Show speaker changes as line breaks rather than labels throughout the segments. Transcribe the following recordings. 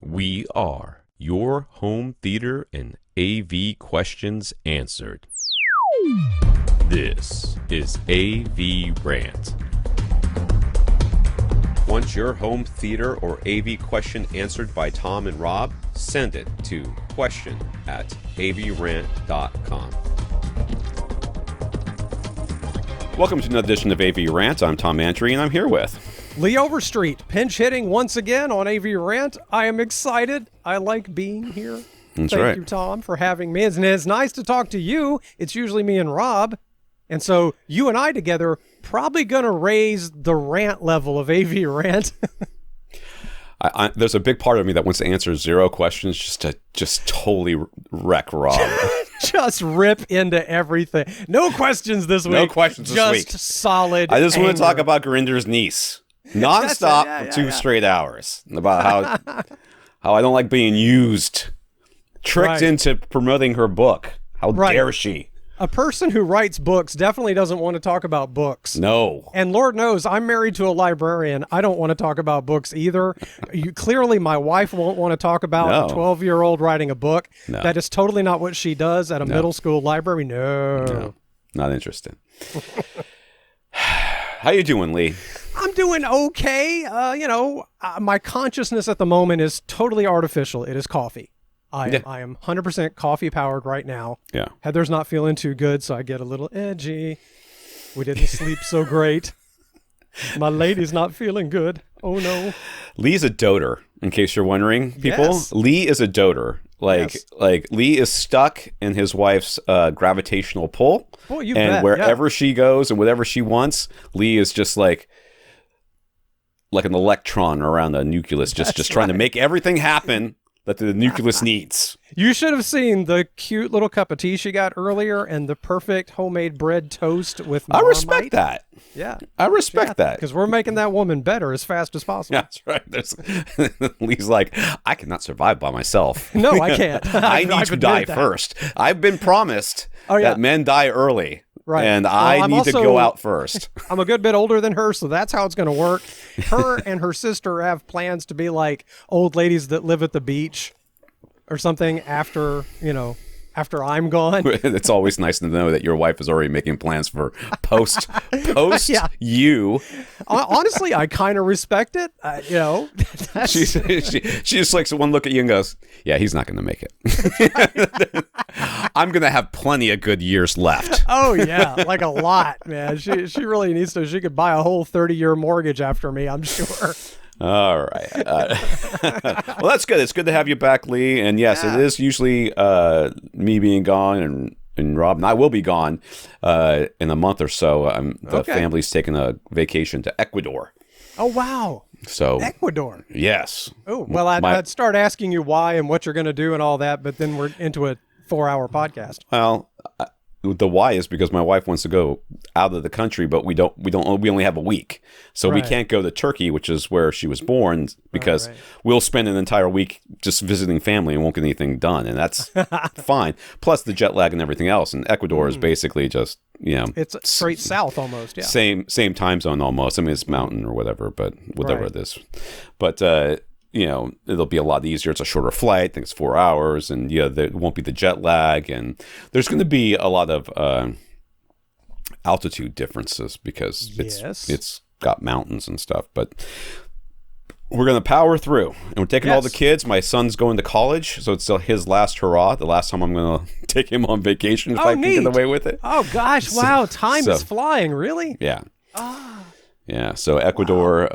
We are your home theater and AV questions answered. This is AVRant. Want your home theater or AV question answered by Tom and Rob? Send it to question@avrant.com. Welcome to another edition of AVRant. I'm Tom Antry, and I'm here with
Lee Overstreet, pinch hitting once again on AVRant. I am excited. I like being here.
That's
Thank
right.
you, Tom, for having me. And it's nice to talk to you. It's usually me and Rob. And so you and I together probably going to raise the rant level of AVRant.
There's a big part of me that wants to answer 0 questions just totally wreck Rob.
Just rip into everything. No questions this week.
No questions this week.
Just solid
I just want
anger.
to talk about Gurinder's niece. Non-stop for 2 straight hours. About how I don't like being used. Tricked into promoting her book. How dare she?
A person who writes books definitely doesn't want to talk about books.
No.
And Lord knows, I'm married to a librarian. I don't want to talk about books either. Clearly, my wife won't want to talk about a 12-year-old writing a book. No. That is totally not what she does at a middle school library. No.
Not interested. How you doing, Lee?
I'm doing okay. My consciousness at the moment is totally artificial. It is coffee. I am 100% coffee powered right now.
Yeah.
Heather's not feeling too good, so I get a little edgy. We didn't sleep so great. My lady's not feeling good. Oh no.
Lee's a doter, in case you're wondering, people.
Yes.
Lee is a doter. Like Lee is stuck in his wife's gravitational pull.
Well, you
and
bet,
wherever she goes and whatever she wants, Lee is just like an electron around the nucleus, just trying to make everything happen that the nucleus needs.
You should have seen the cute little cup of tea she got earlier and the perfect homemade bread toast with Marmite.
I respect that.
Yeah.
I respect that.
Because we're making that woman better as fast as possible.
That's right. Lee's like, I cannot survive by myself.
No, I can't.
I need to die first. I've been promised that men die early.
Right.
And I need to go out first.
I'm a good bit older than her, so that's how it's going to work. Her and her sister have plans to be like old ladies that live at the beach or something after I'm gone.
It's always nice to know that your wife is already making plans for post you.
Honestly, I kind of respect it.
She just likes one look at you and goes, yeah, he's not going to make it. I'm going to have plenty of good years left.
Oh, yeah, like a lot, man. She really needs to. She could buy a whole 30-year mortgage after me, I'm sure.
All right. Well, that's good. It's good to have you back, Lee. And yes, it is usually me being gone and Rob and I will be gone in a month or so. The family's taking a vacation to Ecuador.
Oh, wow.
So
Ecuador.
Yes.
Oh, well, I'd start asking you why and what you're going to do and all that, but then we're into a 4-hour podcast.
Well, the why is because my wife wants to go out of the country, but we only have a week. So we can't go to Turkey, which is where she was born, because we'll spend an entire week just visiting family and won't get anything done. And that's fine. Plus the jet lag and everything else. And Ecuador is basically just,
it's straight south almost. Yeah.
Same time zone almost. I mean, it's mountain or whatever, but whatever it is. But, it'll be a lot easier. It's a shorter flight. I think it's 4 hours, and there won't be the jet lag, and there's going to be a lot of altitude differences because it's got mountains and stuff. But we're going to power through, and we're taking all the kids. My son's going to college, so it's still his last hurrah. The last time I'm going to take him on vacation if I can get away with it.
Oh gosh! Wow, time is flying. Really?
Yeah. Yeah, so Ecuador.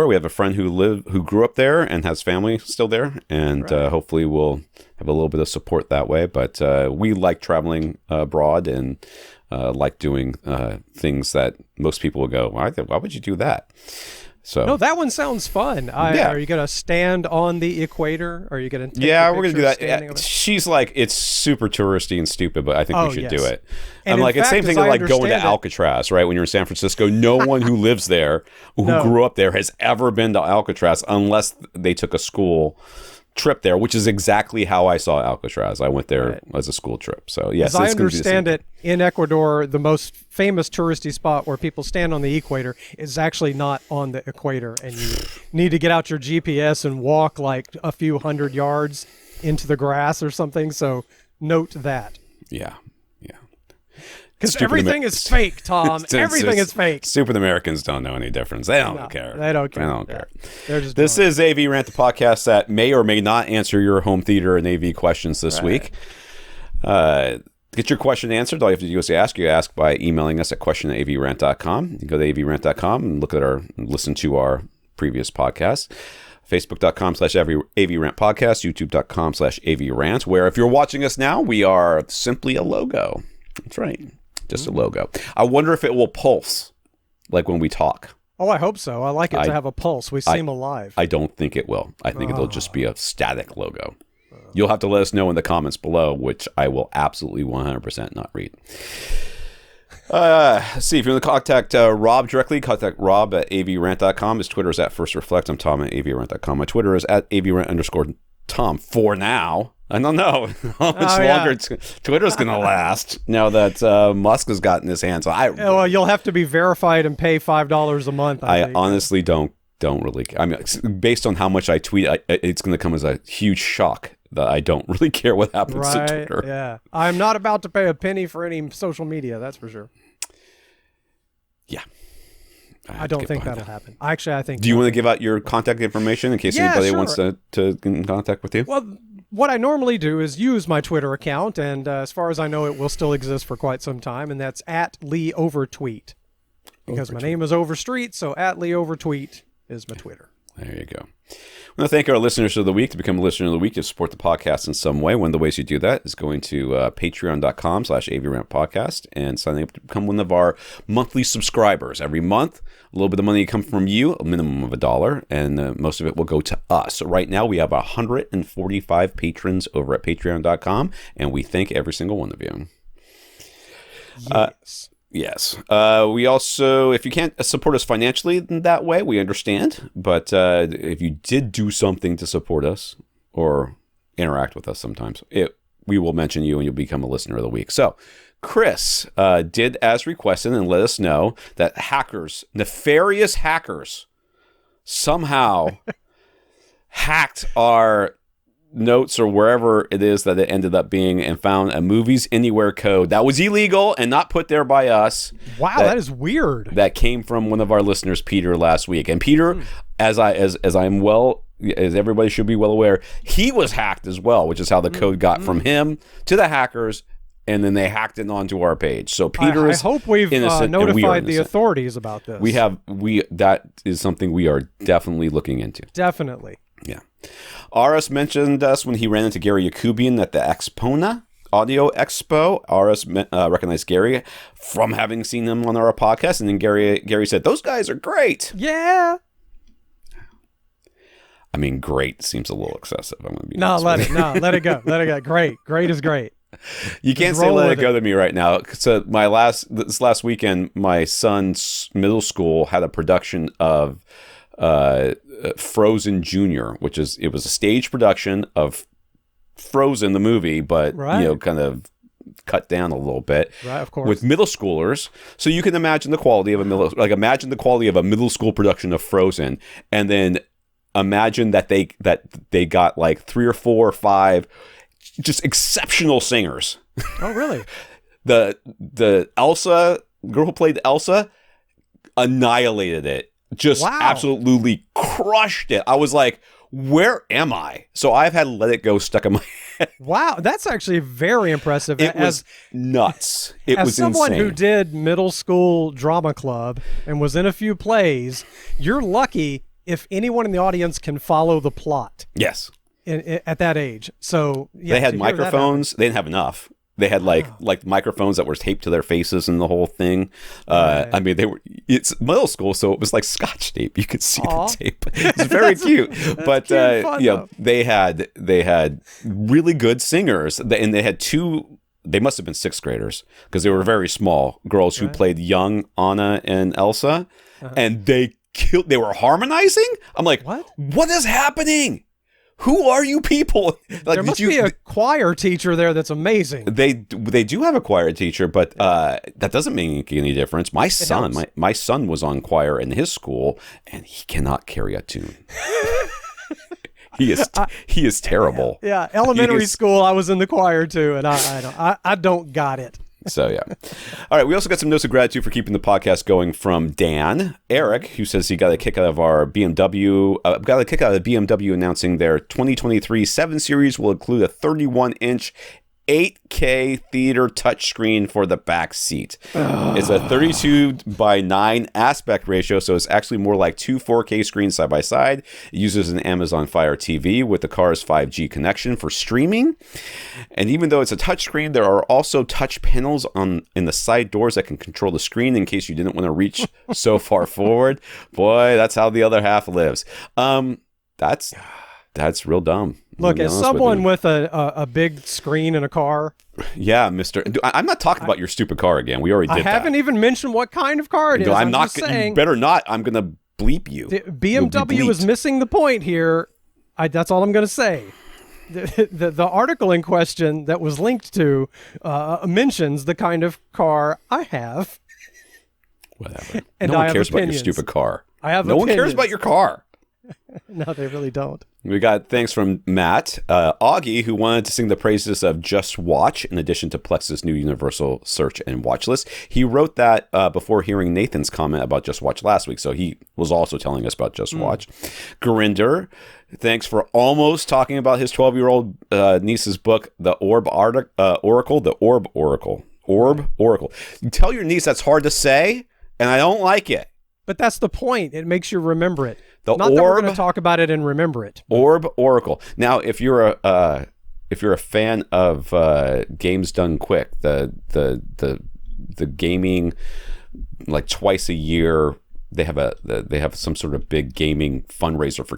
We have a friend who grew up there and has family still there, and hopefully we'll have a little bit of support that way. But we like traveling abroad and like doing things that most people will go, why would you do that? So
no, that one sounds fun. Are you going to stand on the equator? Are you going to?
Yeah, we're going to do that. She's like, it's super touristy and stupid, but I think we should do it. And I'm like, it's the same thing like going to Alcatraz, right? When you're in San Francisco, no one who lives there, who grew up there, has ever been to Alcatraz unless they took a school trip there, which is exactly how I saw Alcatraz. I went there as a school trip. So yes,
as I understand it, in Ecuador, the most famous touristy spot where people stand on the equator is actually not on the equator, and you need to get out your GPS and walk like a few hundred yards into the grass or something. So note that.
Yeah.
Because everything is fake, Tom. Everything is fake.
Stupid Americans don't know any difference. They don't care.
They don't care.
They don't care.
They're just
this is AVRant, the podcast that may or may not answer your home theater and AV questions this week. Get your question answered. All you have to do is ask. You ask by emailing us at question@avrant.com. You go to avrant.com and listen to our previous podcasts. Facebook.com/AVRant podcast, YouTube.com/AVRant, where if you're watching us now, we are simply a logo. That's right. Just a logo. I wonder if it will pulse, like when we talk.
Oh, I hope so. I like it to have a pulse. We seem alive.
I don't think it will. I think it'll just be a static logo. You'll have to let us know in the comments below, which I will absolutely 100% not read. Let's see. If you want to contact Rob directly, contact Rob at avrant.com. His Twitter is at FirstReflect. I'm Tom at avrant.com. My Twitter is at avrant_Tom for now. I don't know how much longer Twitter's going to last now that Musk has gotten his hands on.
Well, you'll have to be verified and pay $5 a month.
I honestly don't really. I mean, based on how much I tweet, it's going to come as a huge shock that I don't really care what happens to Twitter.
Yeah, I'm not about to pay a penny for any social media. That's for sure.
Yeah.
I don't think that'll happen. Actually, I think.
Do you want to give out your contact information in case anybody wants to get in contact with you?
Well, what I normally do is use my Twitter account, and as far as I know, it will still exist for quite some time, and that's at Lee Overtweet. Because my name is Overstreet, so at Lee Overtweet is my Twitter.
There you go. I want to thank our listeners of the week. To become a listener of the week, to support the podcast in some way. One of the ways you do that is going to patreon.com/AVRant podcast and signing up to become one of our monthly subscribers. Every month, a little bit of money comes from you, a minimum of $1, and most of it will go to us. So right now, we have 145 patrons over at patreon.com, and we thank every single one of you. Yes. We also, if you can't support us financially in that way, we understand. But if you did do something to support us or interact with us sometimes, we will mention you and you'll become a listener of the week. So Chris did as requested and let us know that nefarious hackers, somehow hacked our notes or wherever it is that it ended up being and found a Movies Anywhere code that was illegal and not put there by us.
Wow, that is weird.
That came from one of our listeners, Peter, last week. And Peter, as everybody should be well aware, he was hacked as well, which is how the code got from him to the hackers, and then they hacked it onto our page. So Peter is
I hope we've notified the authorities about this.
That is something we are definitely looking into.
Definitely.
Yeah. Aras mentioned us when he ran into Gary Yakubian at the Expona Audio Expo. Aras recognized Gary from having seen him on our podcast, and then Gary said, "Those guys are great."
Yeah.
I mean, great seems a little excessive. I'm gonna be
let it go. Let it go. Great is great.
You can't say "let it go" to me right now. So this last weekend, my son's middle school had a production of Frozen Junior, it was a stage production of Frozen the movie, but kind of cut down a little bit,
right? Of course,
with middle schoolers. So you can imagine the quality of imagine the quality of a middle school production of Frozen, and then imagine that they got like 3 or 4 or 5 just exceptional singers.
Oh, really?
the Elsa girl who played Elsa annihilated it. Just absolutely crushed it. I was like, where am I? So I've had Let It Go stuck in my head.
Wow, that's actually very impressive.
It was nuts. It was insane. As
someone who did middle school drama club and was in a few plays, you're lucky if anyone in the audience can follow the plot.
Yes.
At that age. So
they had microphones. They didn't have enough. They had like microphones that were taped to their faces and the whole thing. I mean, it's middle school, so it was like Scotch tape. You could see the tape. It's very cute. But
fun,
they had really good singers, and they had 2. They must have been 6th graders because they were very small girls who played young Anna and Elsa, and they were harmonizing. I'm like, what is happening? Who are you people? Like,
there must be a choir teacher there that's amazing.
They do have a choir teacher, but that doesn't make any difference. My son was on choir in his school, and he cannot carry a tune. He is terrible.
Yeah, elementary school, I was in the choir too, and I don't got it.
So, yeah. All right. We also got some notes of gratitude for keeping the podcast going from Dan. Eric, who says he got a kick out of our BMW, announcing their 2023 7 Series will include a 31-inch 8K theater touchscreen for the back seat. It's a 32:9 aspect ratio, so it's actually more like two 4K screens side by side. It uses an Amazon Fire TV with the car's 5G connection for streaming. And even though it's a touchscreen, there are also touch panels in the side doors that can control the screen in case you didn't want to reach so far forward. Boy, that's how the other half lives. That's real dumb.
Look, as someone with a big screen in a car.
Yeah, Mister. I'm not talking about your stupid car again. We already did that.
I haven't even mentioned what kind of car it is.
No, I'm not. You better not. I'm going to bleep you.
BMW is missing the point here. That's all I'm going to say. The article in question that was linked to mentions the kind of car I have.
Whatever. And no one cares about your stupid car. No one cares about your car.
No, they really don't.
We got thanks from Matt Augie, who wanted to sing the praises of Just Watch in addition to Plex's new universal search and watch list. He wrote that before hearing Nathan's comment about Just Watch last week, so he was also telling us about Just Watch. Gurinder, thanks for almost talking about his 12-year-old niece's book, The Orb Oracle. The Orb Oracle. Orb Oracle. You tell your niece that's hard to say, and I don't like it.
But that's the point. It makes you remember it.
Not
that we're going to talk about it and remember it.
Orb Oracle. Now, if you're a fan of Games Done Quick, the gaming, like twice a year, they have some sort of big gaming fundraiser for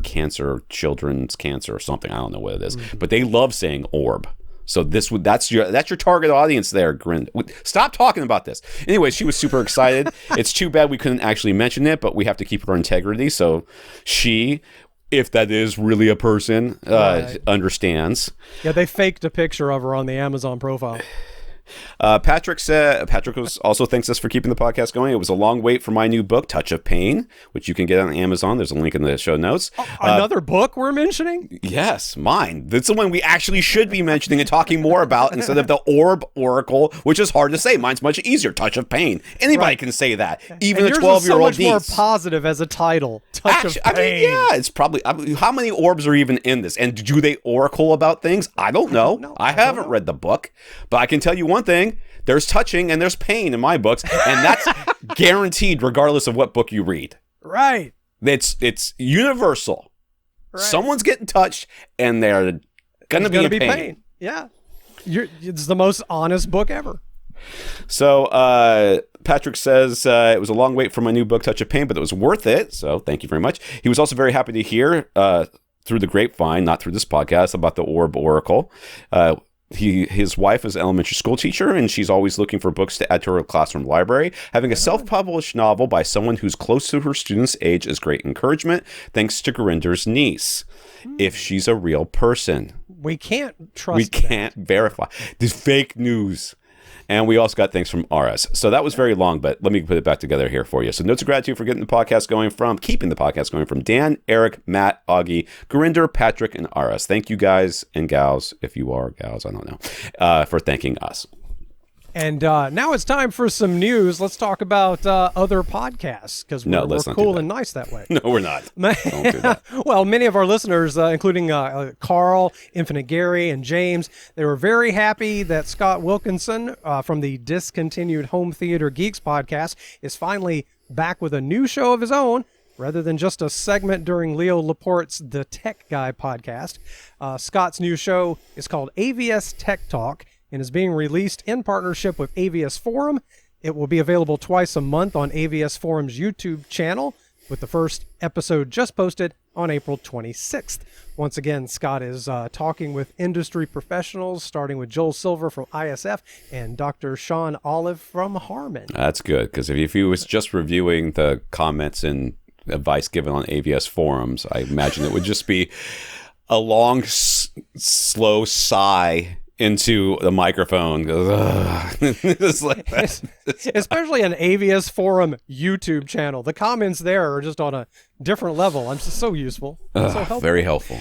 children's cancer or something. I don't know what it is, but they love saying orb. So that's your target audience there, Grin. Stop talking about this. Anyway, she was super excited. It's too bad we couldn't actually mention it, but we have to keep her integrity. So she, if that is really a person, understands.
Yeah, they faked a picture of her on the Amazon profile.
Patrick also thanks us for keeping the podcast going. It was a long wait for my new book, Touch of Pain, which you can get on Amazon. There's a link in the show notes.
Another book we're mentioning?
Yes, mine. That's the one we actually should be mentioning and talking more about instead of the Orb Oracle, which is hard to say. Mine's much easier. Touch of Pain. Anybody can say that. Even a 12-year-old
niece. So much more positive as a title. Touch of Pain.
It's probably. How many orbs are even in this? And do they oracle about things? I don't know. I haven't read the book, but I can tell you one thing. There's touching and there's pain in my books, and that's guaranteed regardless of what book you read.
Right.
It's universal. Right. Someone's getting touched and they're going to be in pain.
Yeah. It's the most honest book ever.
So Patrick says it was a long wait for my new book, Touch of Pain, but it was worth it. So thank you very much. He was also very happy to hear through the grapevine, not through this podcast, about the Orb Oracle. His wife is an elementary school teacher, and she's always looking for books to add to her classroom library. Having a self-published novel by someone who's close to her student's age is great encouragement, thanks to Gurinder's niece. If she's a real person.
We can't trust
We can't verify. This fake news. And we also got thanks from Aras. So that was very long, but let me put it back together here for you. So notes of gratitude for keeping the podcast going from Dan, Eric, Matt, Augie, Gurinder, Patrick, and Aras. Thank you guys and gals, if you are gals, I don't know, for thanking us.
And now it's time for some news. Let's talk about other podcasts, because we're cool and nice that way.
No, we're not. Don't do that.
Well, many of our listeners, including Karl, Infinite Gary, and James, they were very happy that Scott Wilkinson from the Discontinued Home Theater Geeks podcast is finally back with a new show of his own, rather than just a segment during Leo Laporte's The Tech Guy podcast. Scott's new show is called AVS Tech Talk, and is being released in partnership with AVS Forum. It will be available twice a month on AVS Forum's YouTube channel, with the first episode just posted on April 26th. Once again, Scott is talking with industry professionals, starting with Joel Silver from ISF and Dr. Sean Olive from Harman.
That's good, because if he was just reviewing the comments and advice given on AVS Forums, I imagine it would just be a long, slow sigh into the microphone. It's like
especially an Avius Forum YouTube channel. The comments there are just on a different level. I'm just so useful. So helpful.
Very helpful.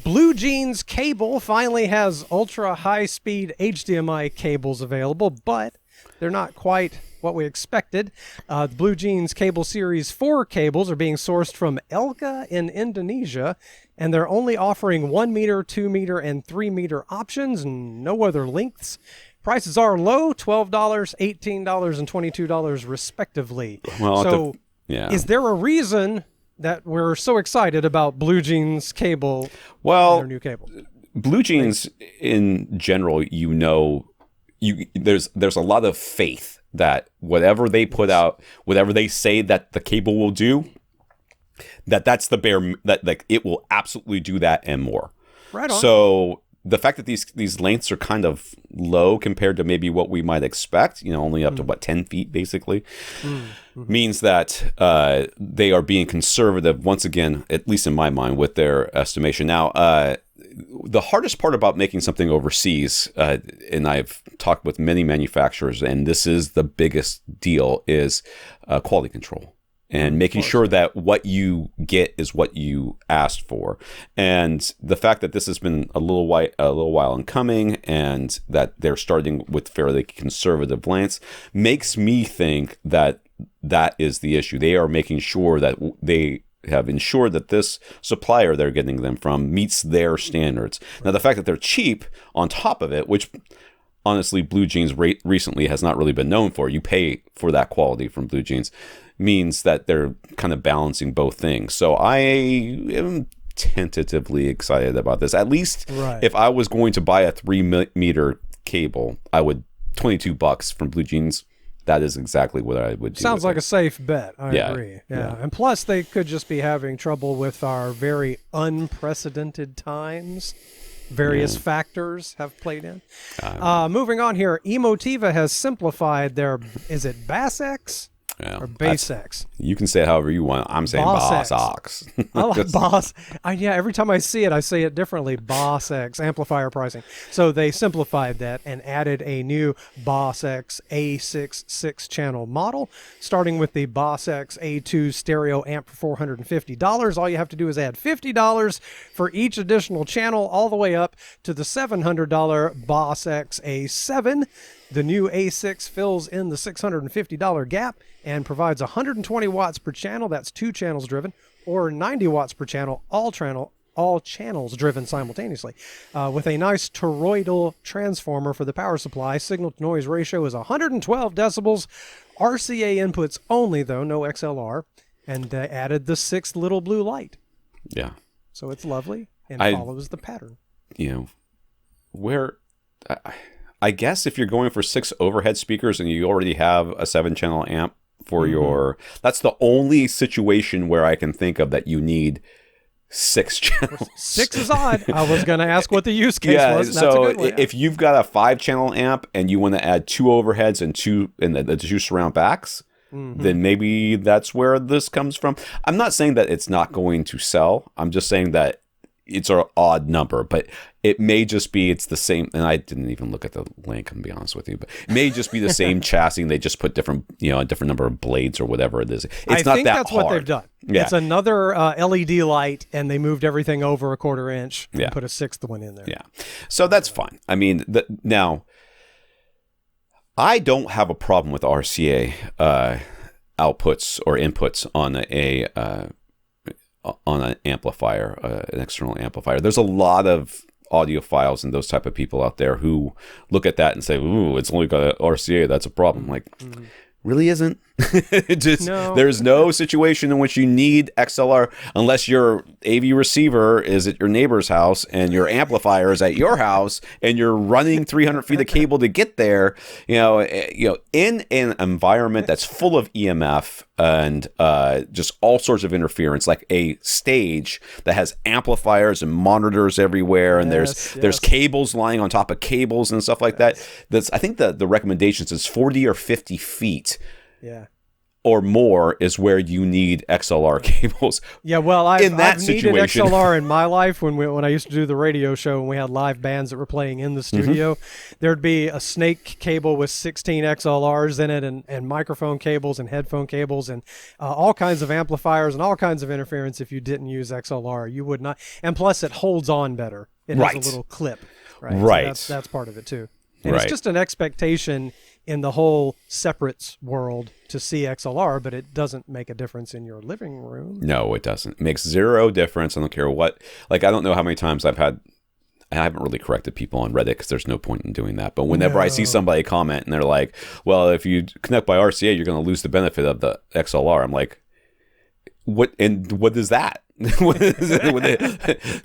Blue Jeans Cable finally has ultra high speed HDMI cables available, but they're not quite what we expected. The Blue Jeans Cable Series 4 cables are being sourced from Elga in Indonesia, and they're only offering 1 meter, 2 meter, and 3 meter options, and no other lengths. Prices are low, $12, $18, and $22 respectively.
Well,
so is there a reason that we're so excited about Blue Jeans Cable and their new cable?
Blue Jeans in general, there's a lot of faith that whatever they put out, whatever they say that the cable will do, that's the bare, that like it will absolutely do that and more.
Right on.
So the fact that these lengths are kind of low compared to maybe what we might expect, only up to 10 feet basically, means that they are being conservative once again, at least in my mind, with their estimation. Now, the hardest part about making something overseas, and I've talked with many manufacturers, and this is the biggest deal, is quality control. And making sure that what you get is what you asked for. And the fact that this has been a little while in coming, and that they're starting with fairly conservative lengths, makes me think that that is the issue. They are making sure that they have ensured that this supplier they're getting them from meets their standards. Now, the fact that they're cheap on top of it, which honestly Blue Jeans recently has not really been known for, you pay for that quality from Blue Jeans, means that they're kind of balancing both things. So I am tentatively excited about this. At least if I was going to buy a 3 meter cable, I would $22 from Blue Jeans. That is exactly what I would do.
Sounds like a safe bet. I agree. Yeah. And plus, they could just be having trouble with our very unprecedented times. Various factors have played in. Moving on here, Emotiva has simplified their, is it BasX? Or BasX.
You can say it however you want. I'm saying BasX.
I like Boss. Every time I see it, I say it differently. BasX, amplifier pricing. So they simplified that and added a new BasX A6 6-channel model, starting with the BasX A2 stereo amp for $450. All you have to do is add $50 for each additional channel, all the way up to the $700 BasX A7. The new A6 fills in the $650 gap and provides 120 watts per channel, that's 2 channels driven, or 90 watts per channel, all channels driven simultaneously. With a nice toroidal transformer for the power supply, signal-to-noise ratio is 112 decibels, RCA inputs only though, no XLR, and they added the 6th little blue light.
Yeah.
So it's lovely and follows the pattern.
I guess if you're going for 6 overhead speakers and you already have a 7-channel amp for your, that's the only situation where I can think of that you need 6 channels. 6
is odd. I was going to ask what the use case was.
So if you've got a 5-channel amp and you want to add 2 overheads and the 2 surround backs, then maybe that's where this comes from. I'm not saying that it's not going to sell. I'm just saying that it's an odd number, but it may just be it's the same. And I didn't even look at the link, and be honest with you, but it may just be the same chassis. They just put different, a different number of blades or whatever it is. It's not that hard. I think that's
what they've done. Yeah. It's another LED light, and they moved everything over a 1/4 inch and put a 6th one in there.
Yeah, so that's fine. I mean, now I don't have a problem with RCA outputs or inputs on an amplifier, an external amplifier. There's a lot of audiophiles and those type of people out there who look at that and say, "Ooh, it's only got an RCA. That's a problem." Like, really isn't. There's no situation in which you need XLR unless your AV receiver is at your neighbor's house and your amplifier is at your house and you're running 300 feet of cable to get there. In an environment that's full of EMF and just all sorts of interference, like a stage that has amplifiers and monitors everywhere, and there's cables lying on top of cables and stuff like that. I think the recommendations is 40 or 50 feet.
Yeah.
or more is where you need XLR cables.
Yeah, well, I've needed XLR in my life when I used to do the radio show and we had live bands that were playing in the studio. There'd be a snake cable with 16 XLRs in it and microphone cables and headphone cables and all kinds of amplifiers and all kinds of interference. If you didn't use XLR, you would not. And plus, it holds on better. It has a little clip. Right. So that's part of it, too. And it's just an expectation in the whole separates world to see XLR, but it doesn't make a difference in your living room.
No, it doesn't. It makes zero difference. I don't care what. Like, I don't know how many times I haven't really corrected people on Reddit because there's no point in doing that. But whenever I see somebody comment and they're like, well, if you connect by RCA, you're going to lose the benefit of the XLR. I'm like, what is that?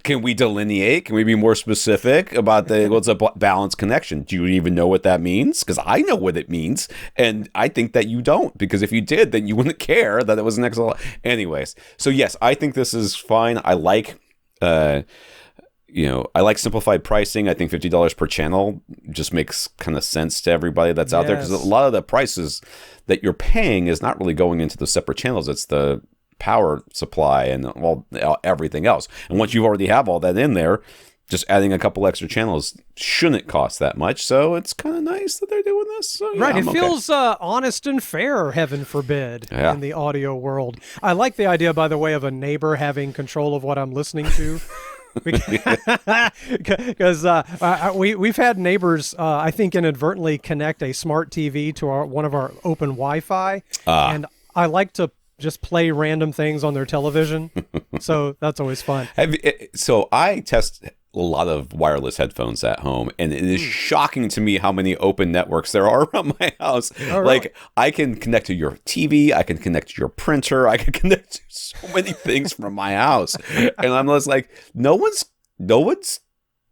Can we delineate? Can we be more specific about what's a balanced connection? Do you even know what that means? Because I know what it means, and I think that you don't. Because if you did, then you wouldn't care that it was an XLR. Anyways, so yes, I think this is fine. I like, I like simplified pricing. I think $50 per channel just makes kind of sense to everybody that's out there, because a lot of the prices that you're paying is not really going into the separate channels. It's the power supply and everything else. And once you already have all that in there, just adding a couple extra channels shouldn't cost that much. So it's kind of nice that they're doing this. So, yeah,
it feels honest and fair, heaven forbid, in the audio world. I like the idea, by the way, of a neighbor having control of what I'm listening to. Because we've had neighbors, I think, inadvertently connect a smart TV to one of our open Wi-Fi, and I like to just play random things on their television. So that's always fun.
So I test a lot of wireless headphones at home, and it is shocking to me how many open networks there are around my house. Oh, really? Like, I can connect to your TV, I can connect to your printer, I can connect to so many things from my house. And I'm just like, no one's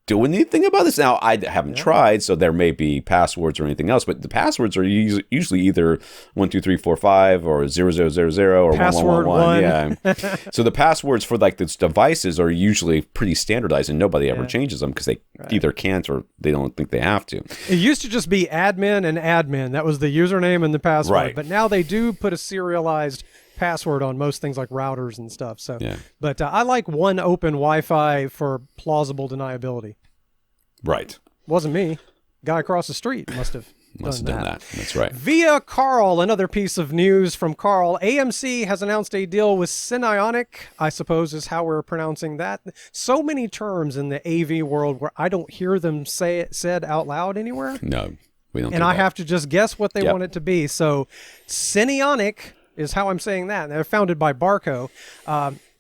doing anything about this. Now, I haven't tried, so there may be passwords or anything else, but the passwords are usually either 12345 or 0000 or
password
1111. Yeah. So the passwords for like these devices are usually pretty standardized, and nobody ever changes them because they either can't or they don't think they have to.
It used to just be admin and admin. That was the username and the password. Right. But now they do put a serialized password on most things like routers and stuff. So, but I like one open Wi-Fi for plausible deniability.
Right.
Wasn't me. Guy across the street must have done that.
That's right.
Via Karl, another piece of news from Karl. AMC has announced a deal with Symfonisk, I suppose is how we're pronouncing that. So many terms in the AV world where I don't hear them said out loud anywhere.
No, we don't.
And I have to just guess what they want it to be. So Symfonisk is how I'm saying that. They're founded by Barco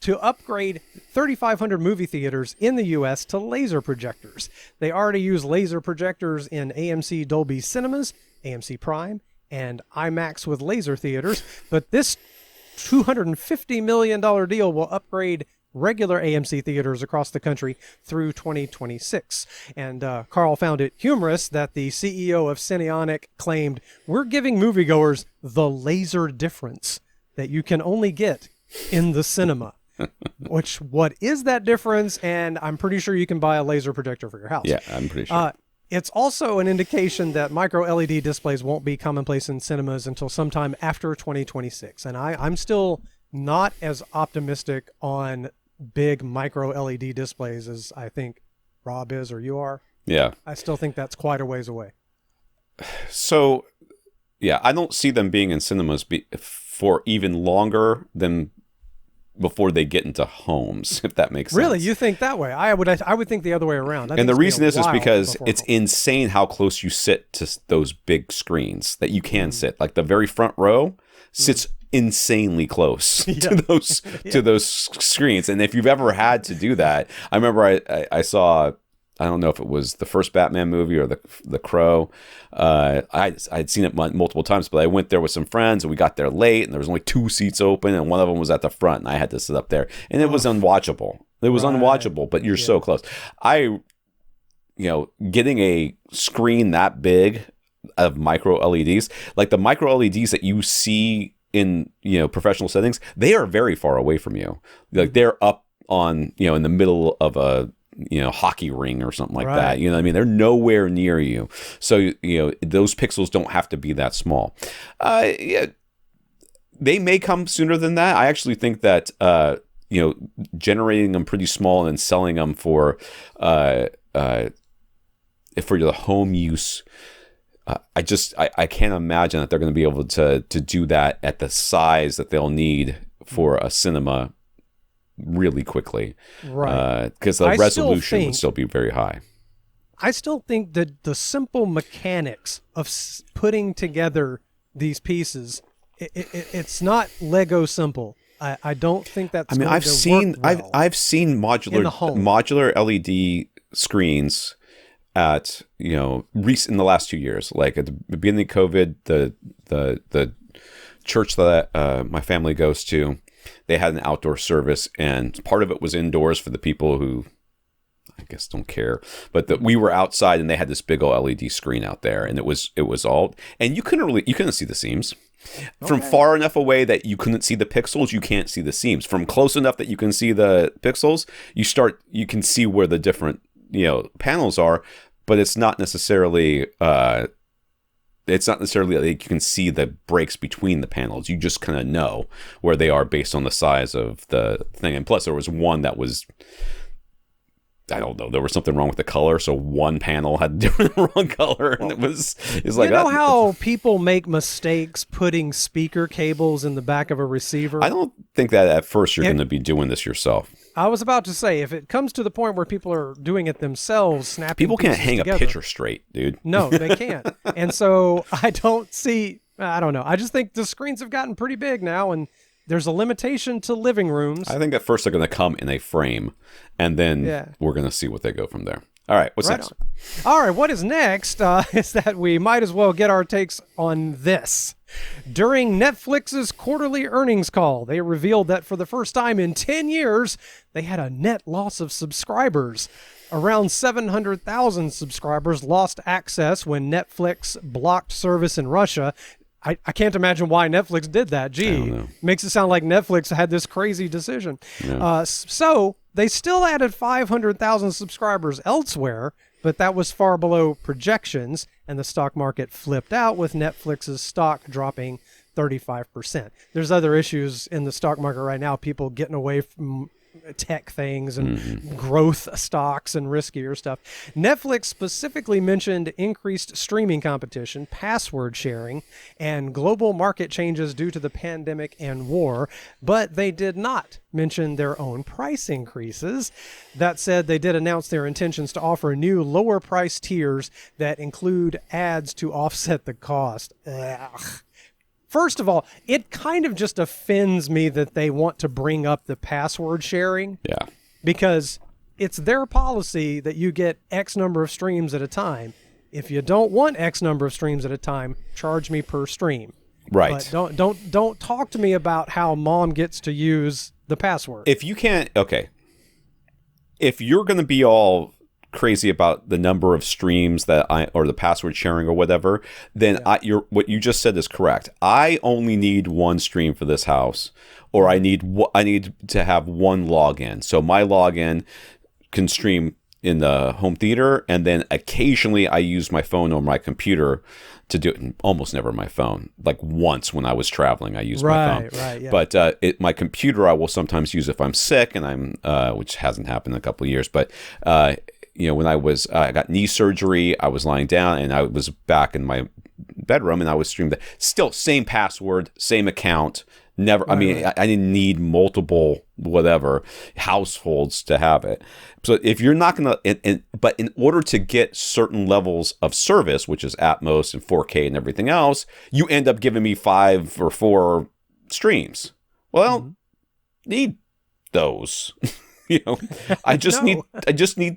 to upgrade 3,500 movie theaters in the U.S. to laser projectors. They already use laser projectors in AMC Dolby Cinemas, AMC Prime, and IMAX with laser theaters. But this $250 million deal will upgrade regular AMC theaters across the country through 2026. And Karl found it humorous that the CEO of Symfonisk claimed, "We're giving moviegoers the laser difference that you can only get in the cinema." What is that difference? And I'm pretty sure you can buy a laser projector for your house.
Yeah, I'm pretty sure.
It's also an indication that micro LED displays won't be commonplace in cinemas until sometime after 2026. And I'm still not as optimistic on big micro LED displays as I think Rob is or you are.
Yeah.
I still think that's quite a ways away.
So, yeah, I don't see them being in cinemas for even longer than before they get into homes, if that makes sense.
Really? You think that way? I would think the other way around.
And the reason is because it's insane how close you sit to those big screens that you can sit. Like the very front row sits insanely close to those screens. And if you've ever had to do that, I remember I saw, I don't know if it was the first Batman movie or the Crow. I'd seen it multiple times, but I went there with some friends and we got there late and there was only 2 seats open and one of them was at the front and I had to sit up there and it was unwatchable. It was unwatchable, but you're so close. Getting a screen that big of micro LEDs, like the micro LEDs that you see in professional settings, they are very far away from you. Like they're up on in the middle of a hockey ring or something like that. You know what I mean? They're nowhere near you. So those pixels don't have to be that small. they may come sooner than that. I actually think that generating them pretty small and then selling them for the home use. I can't imagine that they're going to be able to do that at the size that they'll need for a cinema really quickly,
right?
Because the resolution would still be very high.
I still think that the simple mechanics of putting together these pieces, it's not Lego simple. I don't think that's.
I've seen modular LED screens at in the last 2 years, like at the beginning of COVID, the church that my family goes to, they had an outdoor service, and part of it was indoors for the people who I guess don't care, but we were outside and they had this big old LED screen out there, and it was all, and you couldn't see the seams. From far enough away that you couldn't see the pixels, you can't see the seams. From close enough that you can see the pixels, you can see where the different panels are, but it's not necessarily like you can see the breaks between the panels. You just kind of know where they are based on the size of the thing. And plus, there was one that was, I don't know, there was something wrong with the color, so one panel had the wrong color, and it's like,
you know how people make mistakes putting speaker cables in the back of a receiver?
I don't think that at first you're going to be doing this yourself.
I was about to say, if it comes to the point where people are doing it themselves, snapping
people can't hang
together,
a picture straight, dude.
No, they can't. And so I don't know. I just think the screens have gotten pretty big now, and there's a limitation to living rooms.
I think at first they're going to come in a frame, and then we're going to see what they go from there. All right, what's next?
All right, what is next is that we might as well get our takes on this. During Netflix's quarterly earnings call, they revealed that for the first time in 10 years, they had a net loss of subscribers. Around 700,000 subscribers lost access when Netflix blocked service in Russia. I can't imagine why Netflix did that. Gee, makes it sound like Netflix had this crazy decision. Yeah. So they still added 500,000 subscribers elsewhere, but that was far below projections, and the stock market flipped out with Netflix's stock dropping 35%. There's other issues in the stock market right now, people getting away from tech things and growth stocks and riskier stuff. Netflix specifically mentioned increased streaming competition, password sharing, and global market changes due to the pandemic and war, but they did not mention their own price increases. That said, they did announce their intentions to offer new lower price tiers that include ads to offset the cost. First of all, it kind of just offends me that they want to bring up the password sharing.
Yeah.
Because it's their policy that you get X number of streams at a time. If you don't want X number of streams at a time, charge me per stream.
Right.
But don't talk to me about how mom gets to use the password.
If you can't, okay. If you're going to be all crazy about the number of streams or the password sharing or whatever, then what you just said is correct. I only need one stream for this house, or I need to have one login. So my login can stream in the home theater, and then occasionally I use my phone or my computer to do it. Almost never my phone. Like once when I was traveling, I used my phone.
Right, yeah.
But my computer I will sometimes use if I'm sick, and I'm which hasn't happened in a couple of years, but when I got knee surgery, I was lying down and I was back in my bedroom and I was streaming. Still, same password, same account. Never. I didn't need multiple households to have it. So if you're not gonna, but in order to get certain levels of service, which is Atmos and 4K and everything else, you end up giving me 5 or 4 streams. Well, need those. I just need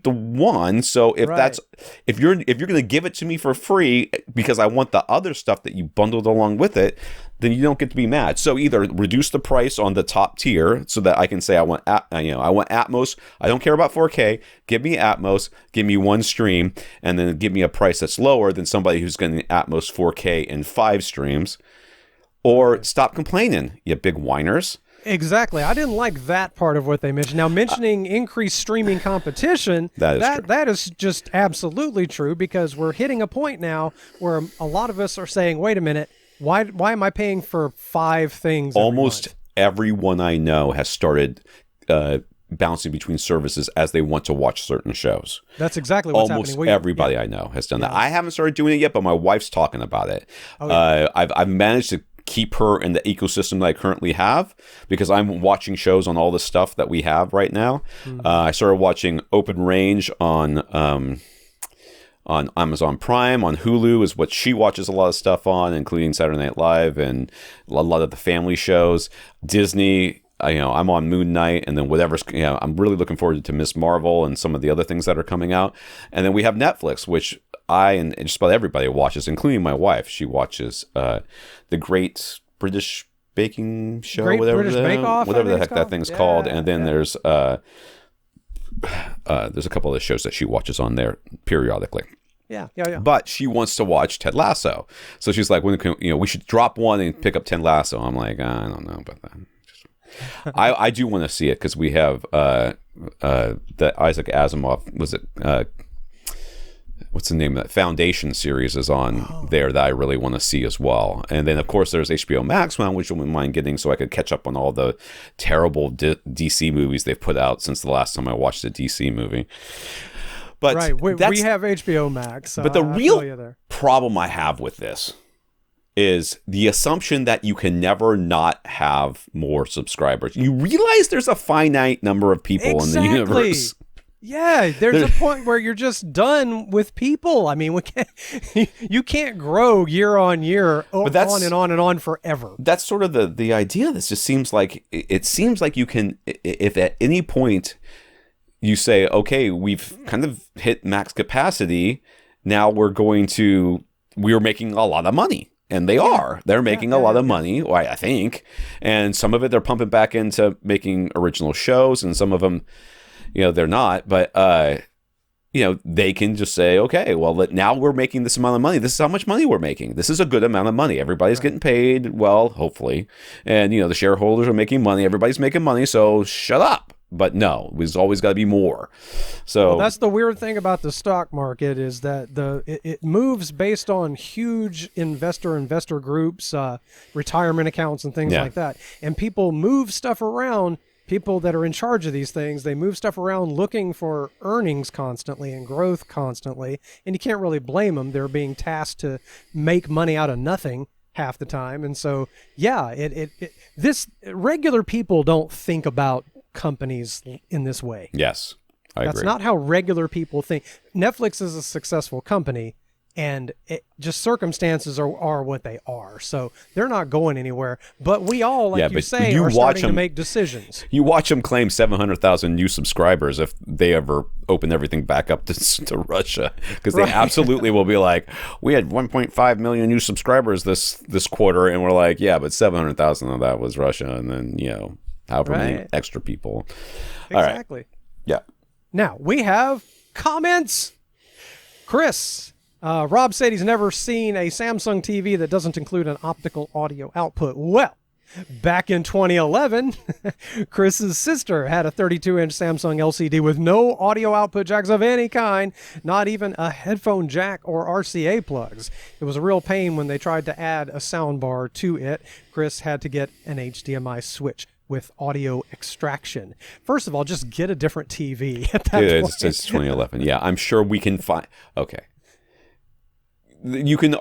the one. So if you're going to give it to me for free because I want the other stuff that you bundled along with it, then you don't get to be mad. So either reduce the price on the top tier so that I can say I want Atmos. I don't care about 4K. Give me Atmos. Give me one stream, and then give me a price that's lower than somebody who's getting Atmos 4K and 5 streams. Or stop complaining, you big whiners.
Exactly. I didn't like that part of what they mentioned. Now, mentioning increased streaming competition, that is just absolutely true, because we're hitting a point now where a lot of us are saying, wait a minute, Why am I paying for 5 things?
Almost everyone I know has started bouncing between services as they want to watch certain shows.
That's exactly what's
Almost
happening.
everybody I know has done that. I haven't started doing it yet, but my wife's talking about it. I've managed to keep her in the ecosystem that I currently have because I'm watching shows on all the stuff that we have right now. I started watching Open Range on Amazon Prime. On Hulu is what she watches a lot of stuff on, including Saturday Night Live and a lot of the family shows. Disney, I'm on Moon Knight, and then whatever's, I'm really looking forward to Miss Marvel and some of the other things that are coming out. And then we have Netflix, which I and just about everybody watches, including my wife. She watches the Great British Baking Show, whatever the heck that thing's called. And then there's a couple of shows that she watches on there periodically.
Yeah.
But she wants to watch Ted Lasso, so she's like, we should drop one and pick up Ted Lasso. I'm like, I don't know about that. I do want to see it because we have the Isaac Asimov, was it what's the name of that Foundation series is on there that I really want to see as well. And then of course there's HBO Max one, which I wouldn't mind getting so I could catch up on all the terrible DC movies they've put out since the last time I watched a DC movie. But
we have HBO Max.
But the real problem I have with this is the assumption that you can never not have more subscribers. You realize there's a finite number of people in the universe.
Yeah, there's a point where you're just done with people. I mean, you can't grow year on year, on and on and on forever.
That's sort of the idea. This just seems like you can, if at any point you say, okay, we've kind of hit max capacity, now we're making a lot of money. And they're making a lot of money, I think. And some of it they're pumping back into making original shows, and some of them, they're not. But, they can just say, okay, well, now we're making this amount of money. This is how much money we're making. This is a good amount of money. Everybody's getting paid, well, hopefully. And, the shareholders are making money. Everybody's making money, so shut up. But no, there's always got to be more. So
that's the weird thing about the stock market is that it moves based on huge investor groups, retirement accounts and things like that. And people move stuff around. People that are in charge of these things, they move stuff around looking for earnings constantly and growth constantly. And you can't really blame them. They're being tasked to make money out of nothing half the time. And so, this regular people don't think about companies in this way.
Yes, I agree.
That's not how regular people think. Netflix is a successful company, and circumstances are what they are. So they're not going anywhere. But we all, like you say, are starting to make decisions.
You watch them claim 700,000 new subscribers if they ever open everything back up to Russia, because they absolutely will be like, we had 1.5 million new subscribers this quarter, and we're like, yeah, but 700,000 of that was Russia, and then however many extra people.
Exactly.
All right. Yeah.
Now, we have comments. Chris, Rob said he's never seen a Samsung TV that doesn't include an optical audio output. Well, back in 2011, Chris's sister had a 32-inch Samsung LCD with no audio output jacks of any kind, not even a headphone jack or RCA plugs. It was a real pain when they tried to add a soundbar to it. Chris had to get an HDMI switch with audio extraction. First of all, just get a different TV at that point.
It's 2011. Yeah, I'm sure we can find... Okay. You can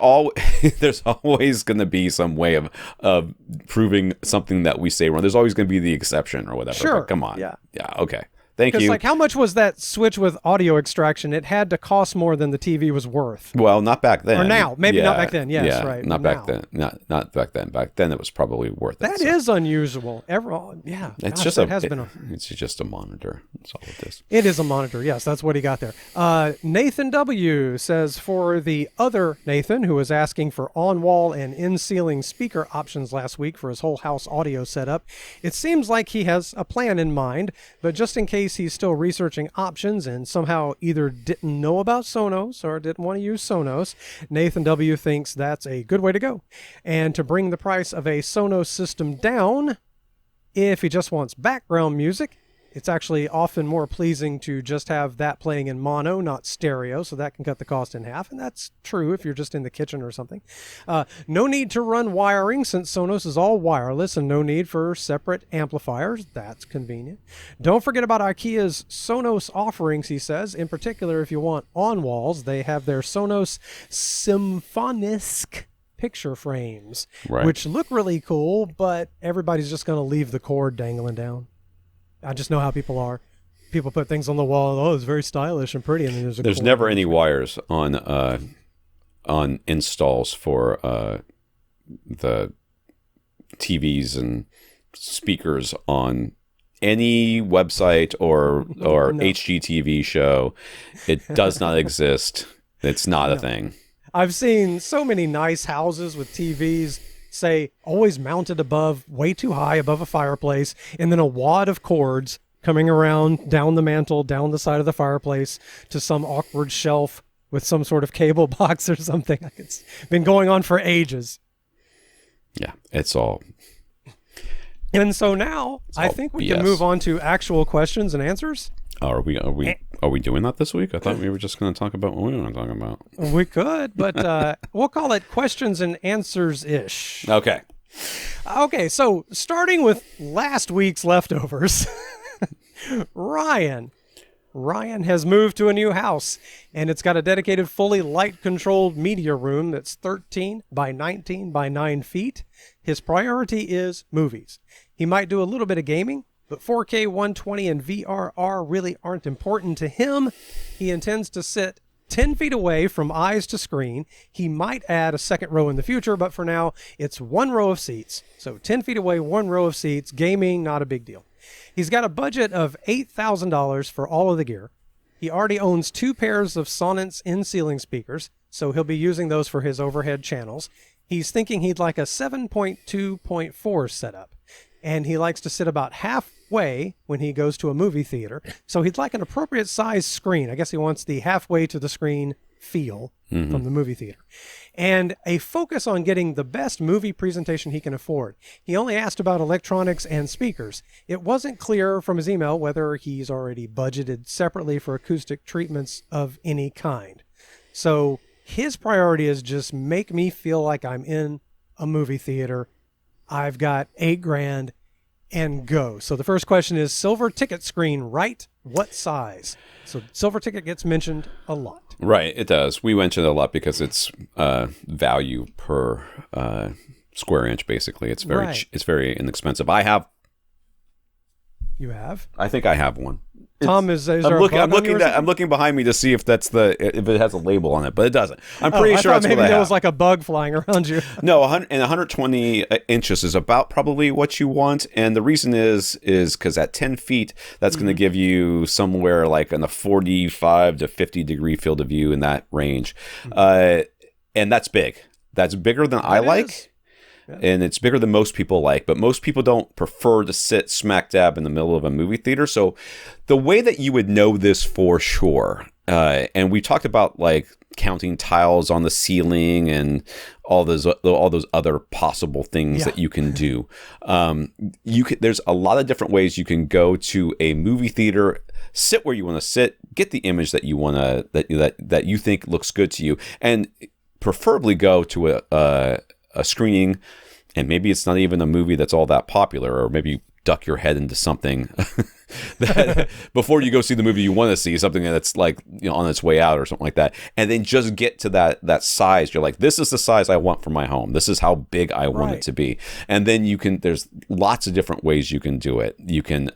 there's always going to be some way of proving something that we say wrong. There's always going to be the exception or whatever.
Sure.
But come on.
Yeah.
Okay. Thank you.
Because how much was that switch with audio extraction? It had to cost more than the TV was worth.
Well, not back then.
Or now. Maybe not back then. Yes, right.
Not back then. Not back then. Back then it was probably worth it.
That is unusual.
It's just a monitor. That's all it is.
It is a monitor. Yes, that's what he got there. Nathan W. says, for the other Nathan, who was asking for on-wall and in-ceiling speaker options last week for his whole house audio setup, it seems like he has a plan in mind, but just in case he's still researching options and somehow either didn't know about Sonos or didn't want to use Sonos, Nathan W. thinks that's a good way to go. And to bring the price of a Sonos system down, if he just wants background music, It's actually often more pleasing to just have that playing in mono, not stereo, so that can cut the cost in half, and that's true if you're just in the kitchen or something. No need to run wiring since Sonos is all wireless, and no need for separate amplifiers. That's convenient. Don't forget about IKEA's Sonos offerings, he says. In particular, if you want on-walls, they have their Sonos Symfonisk picture frames, which look really cool, but everybody's just going to leave the cord dangling down. I just know how people are. People put things on the wall. Oh, it's very stylish and pretty, and then
there's never any wires on installs for the TVs and speakers on any website or no. HGTV show. It does not exist. It's not a thing.
I've seen so many nice houses with TVs say always mounted above, way too high above a fireplace, and then a wad of cords coming around down the mantle, down the side of the fireplace to some awkward shelf with some sort of cable box or something. Like, it's been going on for ages.
Yeah, it's all.
And so now I think we can move on to actual questions and answers.
Are we doing that this week? I thought we were just going to talk about what we were talking about.
We could, but we'll call it questions and answers-ish.
Okay.
Okay, so starting with last week's leftovers, Ryan has moved to a new house, and it's got a dedicated fully light-controlled media room that's 13 by 19 by 9 feet. His priority is movies. He might do a little bit of gaming, but 4K 120 and VRR really aren't important to him. He intends to sit 10 feet away from eyes to screen. He might add a second row in the future, but for now, it's one row of seats. So 10 feet away, one row of seats. Gaming, not a big deal. He's got a budget of $8,000 for all of the gear. He already owns 2 pairs of Sonos in-ceiling speakers, so he'll be using those for his overhead channels. He's thinking he'd like a 7.2.4 setup. And he likes to sit about halfway when he goes to a movie theater. So he'd like an appropriate size screen. I guess he wants the halfway to the screen feel from the movie theater. And a focus on getting the best movie presentation he can afford. He only asked about electronics and speakers. It wasn't clear from his email whether he's already budgeted separately for acoustic treatments of any kind. So his priority is just make me feel like I'm in a movie theater. I've got $8,000 and go. So the first question is silver ticket screen, right? What size? So silver ticket gets mentioned a lot.
Right, it does. We mention it a lot because it's value per square inch. Basically, it's very inexpensive.
You have?
I think I have one.
Tom, is there
I'm looking behind me to see if if it has a label on it, but it doesn't. I'm pretty sure that's what I have.
Maybe there was like a bug flying around you.
No, 120 inches is about probably what you want, and the reason is because at 10 feet, that's going to give you somewhere like in the 45 to 50 degree field of view in that range, and that's big. That's bigger than I like. Yeah. And it's bigger than most people like, but most people don't prefer to sit smack dab in the middle of a movie theater. So the way that you would know this for sure, and we talked about like counting tiles on the ceiling and all those other possible things that you can do. There's a lot of different ways you can go to a movie theater, sit where you want to sit, get the image that you want to that you think looks good to you, and preferably go to a screening, and maybe it's not even a movie that's all that popular, or maybe you duck your head into something that before you go see the movie you want to see, something that's like, you know, on its way out or something like that, and then just get to that size. You're like, this is the size I want for my home. This is how big I want it to be. And then there's lots of different ways you can do it. You can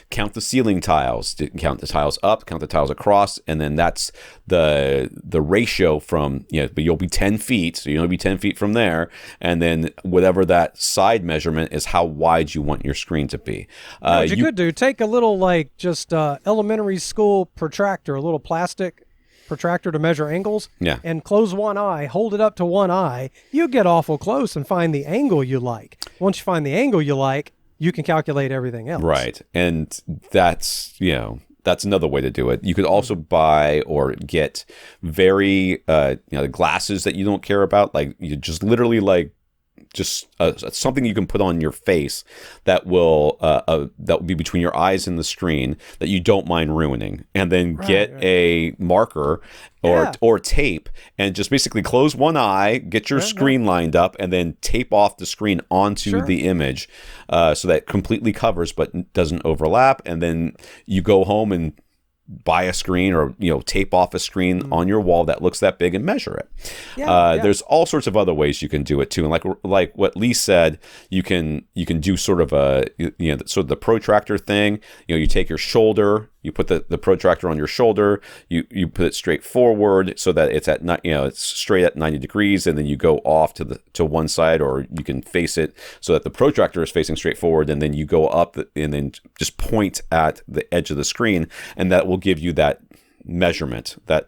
count the ceiling tiles, count the tiles up, count the tiles across, and then that's the ratio from, but you'll be 10 feet, so you'll only be 10 feet from there, and then whatever that side measurement is, how wide you want your screen to be.
What you could do, take a little just elementary school protractor, a little plastic protractor to measure angles, and close one eye, hold it up to one eye. You get awful close and find the angle you like. Once you find the angle you like, you can calculate everything else.
Right. And that's another way to do it. You could also buy or get very, the glasses that you don't care about. Like, you just literally like just something you can put on your face that will be between your eyes and the screen that you don't mind ruining, and then get a marker or tape and just basically close one eye, get your screen lined up, and then tape off the screen onto the image so that it completely covers but doesn't overlap. And then you go home and buy a screen, or tape off a screen on your wall that looks that big and measure it. There's all sorts of other ways you can do it too, and like what Lee said, you can do sort of the protractor thing. You take your shoulder, you put the protractor on your shoulder, you put it straight forward so that it's it's straight at 90 degrees, and then you go off to one side, or you can face it so that the protractor is facing straight forward, and then you go up and then just point at the edge of the screen, and that will give you that measurement, that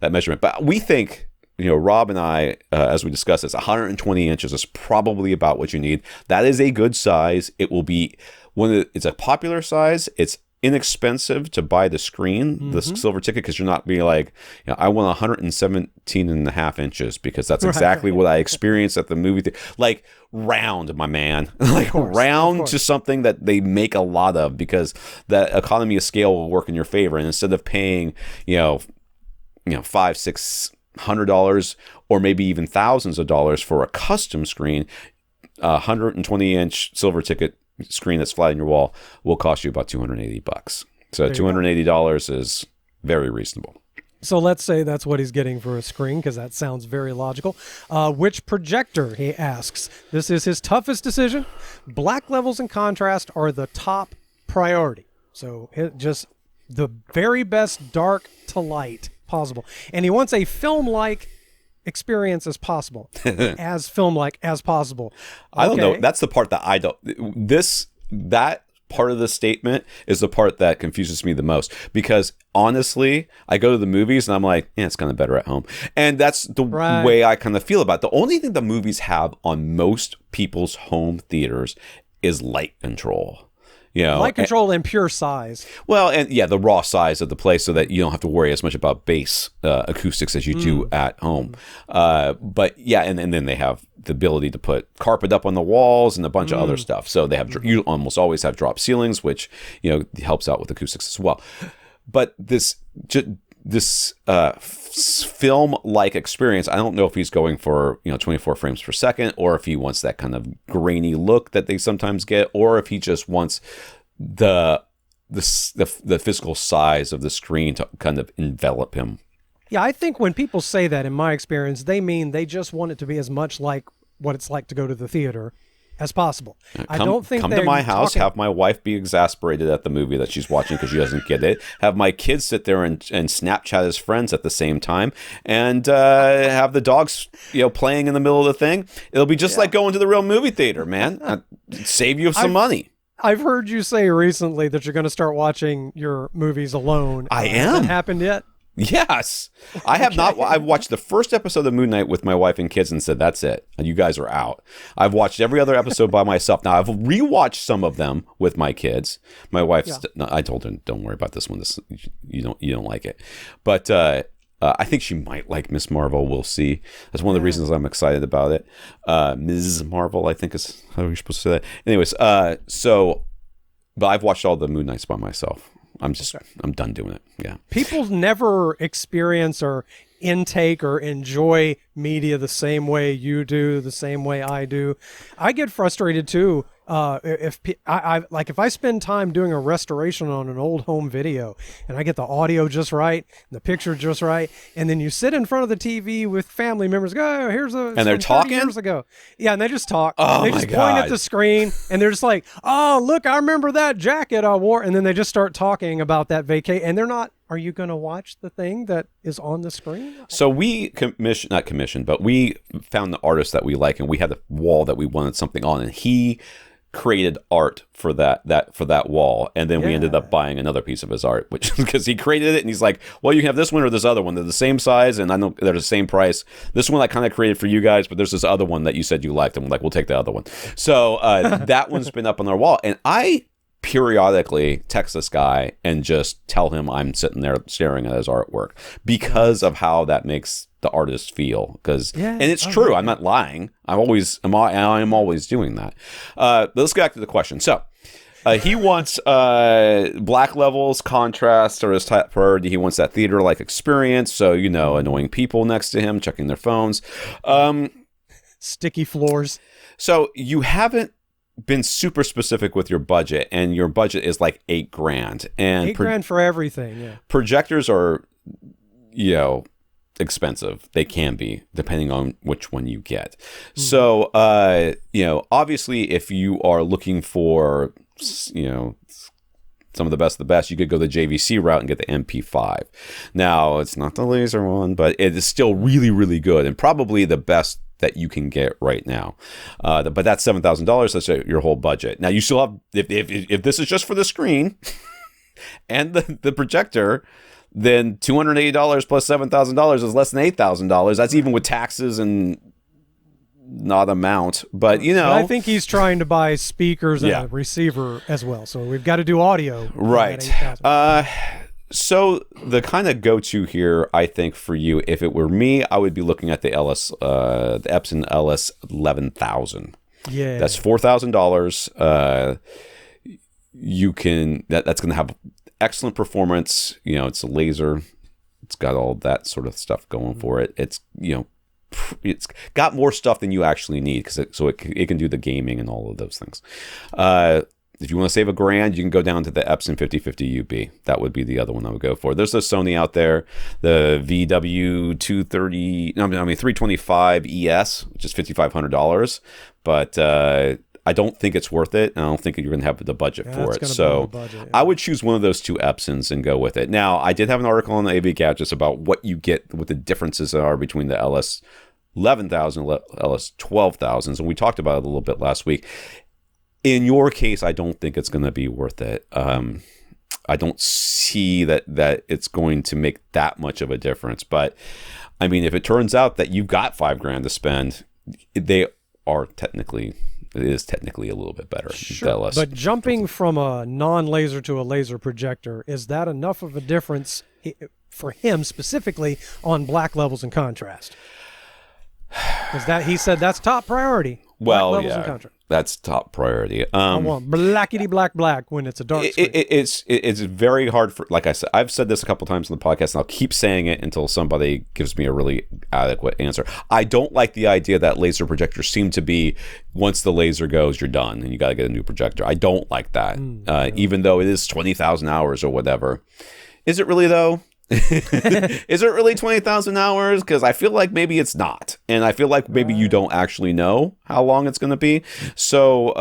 measurement. But we think, Rob and I, as we discussed this, 120 inches is probably about what you need. That is a good size. It will be it's a popular size. It's inexpensive to buy the screen, the silver ticket, because you're not being like, I want 117 and a half inches, because that's exactly what I experienced at the movie theater. Like, round, my man. Round to something that they make a lot of, because that economy of scale will work in your favor. And instead of paying, $500-600 or maybe even thousands of dollars for a custom screen, 120-inch silver ticket screen that's flat in your wall will cost you about $280. So $280 is very reasonable.
So let's say that's what he's getting for a screen, because that sounds very logical. Which projector, he asks. This is his toughest decision. Black levels and contrast are the top priority. So just the very best dark to light possible. And he wants a film-like experience as possible. As film-like as possible.
I don't know. That's the part that I don't... That part of the statement is the part that confuses me the most, because honestly, I go to the movies and I'm like, it's kind of better at home. And that's the way I kind of feel about it. The only thing the movies have on most people's home theaters is light control.
Light control and pure size.
Well, and the raw size of the place, so that you don't have to worry as much about bass acoustics as you do at home. But and then they have the ability to put carpet up on the walls and a bunch of other stuff. So they have you almost always have drop ceilings, which helps out with acoustics as well. But this film-like experience, I don't know if he's going for 24 frames per second, or if he wants that kind of grainy look that they sometimes get, or if he just wants the physical size of the screen to kind of envelop him.
Yeah, I think when people say that, in my experience, they mean they just want it to be as much like what it's like to go to the theater as possible.
I don't think come to my house, have my wife be exasperated at the movie that she's watching because she doesn't get it. Have my kids sit there and Snapchat his friends at the same time, and have the dogs playing in the middle of the thing. It'll be just like going to the real movie theater, man. Save you some money.
I've heard you say recently that you're going to start watching your movies alone.
I am.
Has that happened yet?
Yes. I have not. I've watched the first episode of Moon Knight with my wife and kids and said, that's it. You guys are out. I've watched every other episode by myself. Now, I've rewatched some of them with my kids. My wife, I told her, don't worry about this one. You don't like it. But I think she might like Miss Marvel. We'll see. That's one of the reasons I'm excited about it. Ms. Marvel, I think is how you're supposed to say that. Anyways, but I've watched all the Moon Knights by myself. I'm done doing it. Yeah.
People never experience or intake or enjoy media the same way you do, the same way I do. I get frustrated too. If I spend time doing a restoration on an old home video and I get the audio just right, and the picture just right, and then you sit in front of the TV with family members, go, here's a,
and they're talking
years ago. Yeah. And they just talk.
Oh,
they just
my
point
God.
at the screen and they're just like, oh, look, I remember that jacket I wore. And then they just start talking about that vacay, and they're not, are you going to watch the thing that is on the screen?
So we but we found the artist that we like, and we had a wall that we wanted something on, and he created art for that wall, and then we ended up buying another piece of his art, which because he created it, and he's like, well, you can have this one or this other one, they're the same size and I know they're the same price. This one I kind of created for you guys, but there's this other one that you said you liked, and we're like, we'll take the other one. So that one's been up on our wall, and I periodically text this guy and just tell him I'm sitting there staring at his artwork because of how that makes the artist feel. And it's true. I'm not lying. I'm always doing that. Let's get back to the question. So he wants black levels, contrast, or his top priority. He wants that theater-like experience. So, annoying people next to him, checking their phones.
Sticky floors.
So you haven't been super specific with your budget, and your budget is like $8,000. And
$8,000 for everything, yeah.
Projectors are, expensive. They can be, depending on which one you get. So, obviously, if you are looking for, some of the best, you could go the JVC route and get the MP5. Now, it's not the laser one, but it is still really, really good, and probably the best that you can get right now. But that's $7,000. That's your whole budget. Now, you still have, if this is just for the screen and the projector, then $280 plus $7,000 is less than $8,000. That's even with taxes and not amount. But,
I think he's trying to buy speakers and a receiver as well. So we've got to do audio.
Right. So the kind of go-to here, I think, for you, if it were me, I would be looking at the Epson LS 11,000.
Yeah.
That's $4,000. That's going to have excellent performance. It's a laser. It's got all that sort of stuff going for it. It's it's got more stuff than you actually need so it can do the gaming and all of those things. If you want to save $1,000, you can go down to the Epson 5050 UB. That would be the other one I would go for. There's a Sony out there, the VW325 ES, which is $5,500, but I don't think it's worth it. And I don't think you're going to have the budget for it. So I would choose one of those two Epsons and go with it. Now, I did have an article on the AV Gadgets about what you get, what the differences are between the LS 11,000 and LS 12,000s, and we talked about it a little bit last week. In your case, I don't think it's going to be worth it. I don't see that it's going to make that much of a difference. But I mean, if it turns out that you've got $5,000 to spend, it is technically a little bit better.
Sure. But jumping from a non-laser to a laser projector, is that enough of a difference for him specifically on black levels and contrast? Because he said that's top priority.
Well, yeah, that's top priority.
I want blackity black when it's a dark screen.
It's very hard for, like I said, I've said this a couple times in the podcast, and I'll keep saying it until somebody gives me a really adequate answer. I don't like the idea that laser projectors seem to be, once the laser goes, you're done, and you got to get a new projector. I don't like that, even though it is 20,000 hours or whatever. Is it really, though? Is it really 20,000 hours? Because I feel like maybe it's not, and I feel like maybe you don't actually know how long it's going to be. So,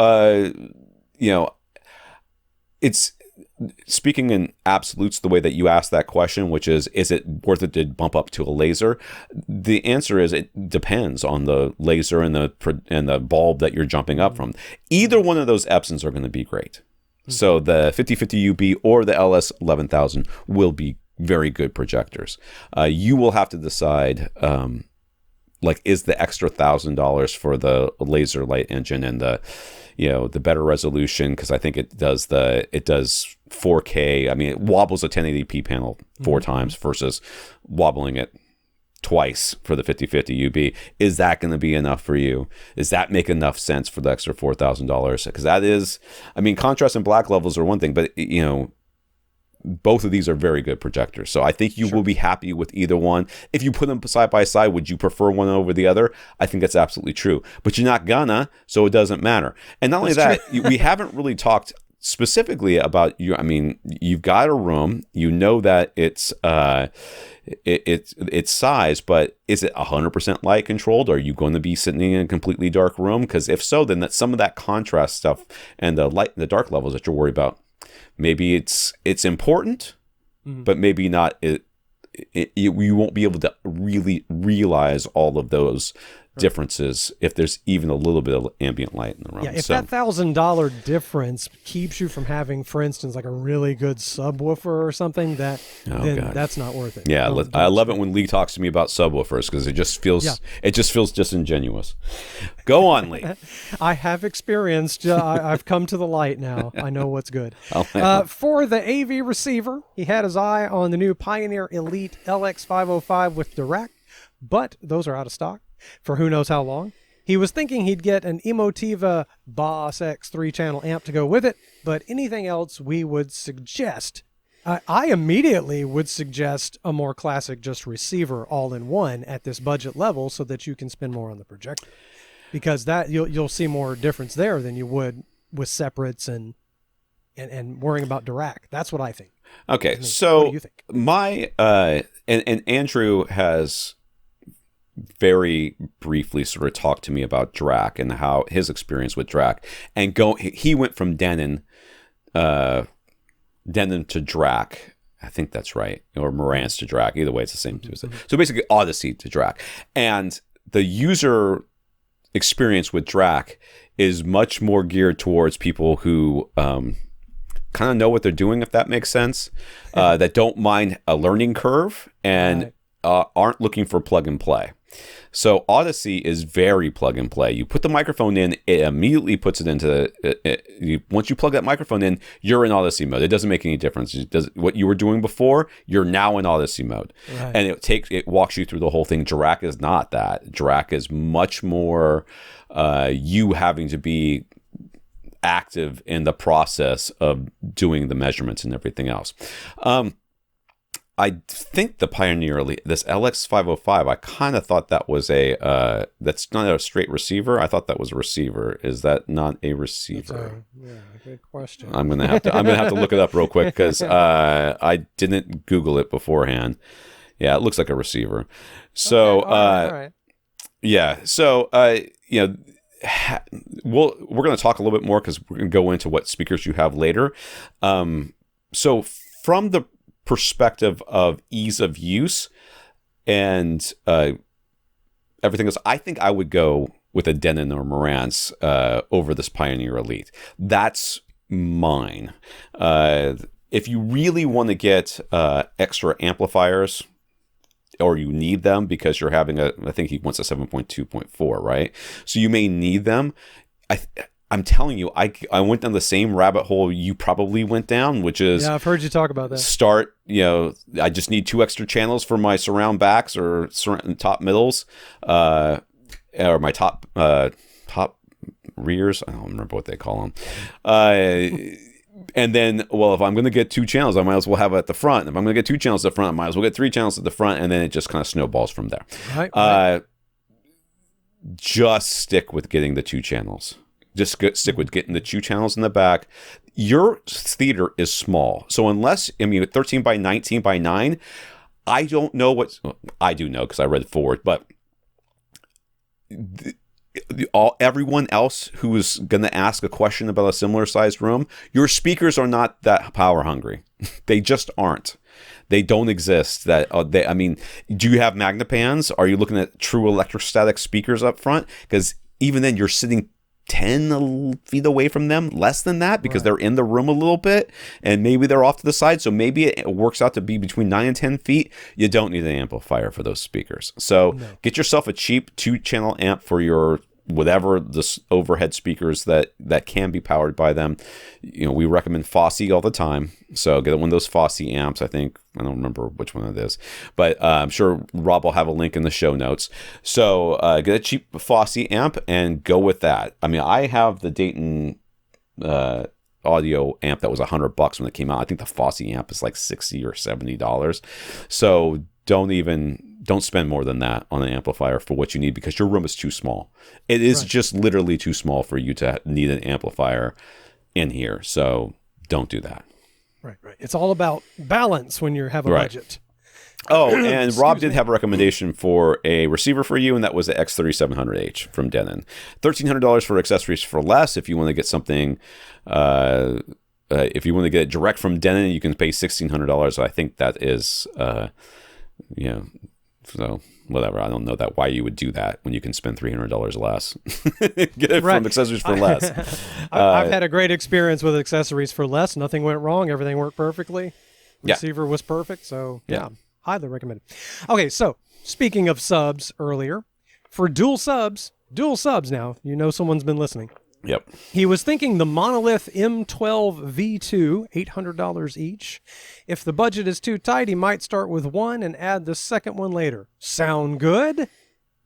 it's speaking in absolutes the way that you asked that question, which is it worth it to bump up to a laser? The answer is it depends on the laser and the bulb that you're jumping up from. Either one of those Epsons are going to be great. So the 5050 UB or the LS 11,000 will be very good projectors. You will have to decide, is the extra $1,000 for the laser light engine and the better resolution, because I think it does 4K. I mean, it wobbles a 1080p panel 4 times versus wobbling it twice for the 5050 UB. Is that going to be enough for you? Does that make enough sense for the extra $4,000? Because that is, I mean, contrast and black levels are one thing, but both of these are very good projectors. So I think you will be happy with either one. If you put them side by side, would you prefer one over the other? I think that's absolutely true. But you're not gonna, so it doesn't matter. And not only that, we haven't really talked specifically about you. I mean, you've got a room, that it's size, but is it 100% light controlled? Are you going to be sitting in a completely dark room? Because if so, then some of that contrast stuff and the light and the dark levels that you're worried about, maybe it's important, but maybe not. You won't be able to really realize all of those differences if there's even a little bit of ambient light in the room.
Yeah, if that $1,000 difference keeps you from having, for instance, like a really good subwoofer or something, that's not worth it.
Yeah, I love it when Lee talks to me about subwoofers because it just feels disingenuous. Go on, Lee.
I have experienced. I've come to the light now. I know what's good. For the AV receiver, he had his eye on the new Pioneer Elite LX505 with Dirac, but those are out of stock for who knows how long. He was thinking he'd get an Emotiva BasX 3-channel amp to go with it, but anything else we would suggest. I immediately would suggest a more classic just receiver all-in-one at this budget level so that you can spend more on the projector. Because that you'll see more difference there than you would with separates and worrying about Dirac. That's what I think.
Okay, so
what do you think?
My and Andrew has very briefly sort of talked to me about Dirac and how his experience with Dirac, and he went from Denon to Dirac. I think that's right, or Marantz to Dirac. Either way, it's the same. Mm-hmm. So basically, Audyssey to Dirac, and the user experience with Dirac is much more geared towards people who kind of know what they're doing, if that makes sense, that don't mind a learning curve and aren't looking for plug and play. So Audyssey is very plug and play. You put the microphone in, it immediately puts it into once you plug that microphone in, you're in Audyssey mode. It doesn't make any difference. What you were doing before, you're now in Audyssey mode. Right. And it walks you through the whole thing. Dirac is not that. Dirac is much more you having to be active in the process of doing the measurements and everything else. I think the Pioneer Elite, this LX505, I kind of thought that was that's not a straight receiver. I thought that was a receiver. Is that not a receiver?
Good question.
I'm gonna have to look it up real quick because I didn't Google it beforehand. Yeah, it looks like a receiver. So,
all right.
Yeah. So, we're going to talk a little bit more because we're going to go into what speakers you have later. So from the perspective of ease of use and everything else, I think I would go with a Denon or Marantz over this Pioneer Elite. That's mine. If you really want to get extra amplifiers, or you need them because you're having I think he wants a 7.2.4, right? So you may need them. I'm telling you, I went down the same rabbit hole you probably went down, which is...
Yeah, I've heard you talk about that.
I just need 2 extra channels for my surround backs or top middles, or my top rears. I don't remember what they call them. And then, well, if I'm going to get 2 channels, I might as well have it at the front. If I'm going to get 2 channels at the front, I might as well get 3 channels at the front, and then it just kind of snowballs from there.
Right.
Just stick with getting the 2 channels. Just stick with getting the 2 channels in the back. Your theater is small. So unless, 13 by 19 by 9, I don't know I do know because I read forward, but everyone else who is going to ask a question about a similar sized room, your speakers are not that power hungry. They just aren't. They don't exist. Do you have Magnepans? Are you looking at true electrostatic speakers up front? Because even then, you're sitting 10 feet away from them, less than that, because they're in the room a little bit, and maybe they're off to the side. So maybe it works out to be between 9 and 10 feet. You don't need an amplifier for those speakers. So get yourself a cheap 2-channel amp for your whatever the overhead speakers that can be powered by them. We recommend Fosse all the time. So get one of those Fosse amps. I don't remember which one it is, but I'm sure Rob will have a link in the show notes. So get a cheap Fosse amp and go with that. I have the Dayton audio amp that was $100 when it came out. I think the Fosse amp is like $60 or $70. So don't spend more than that on an amplifier for what you need, because your room is too small. It is just literally too small for you to need an amplifier in here. So don't do that.
Right. It's all about balance when you have a budget.
Oh, and Rob did have a recommendation for a receiver for you, and that was the X3700H from Denon. $1,300 for accessories for less. If you want to get something, if you want to get it direct from Denon, you can pay $1,600. I think that is, So whatever. I don't know why you would do that when you can spend $300 less. Get it from accessories for less.
I've had a great experience with accessories for less. Nothing went wrong. Everything worked perfectly. Receiver was perfect. So yeah, highly recommended. Okay, so speaking of subs earlier, for dual subs now, someone's been listening.
Yep.
He was thinking the Monolith M12 V2, $800 each. If the budget is too tight, he might start with one and add the second one later. Sound good?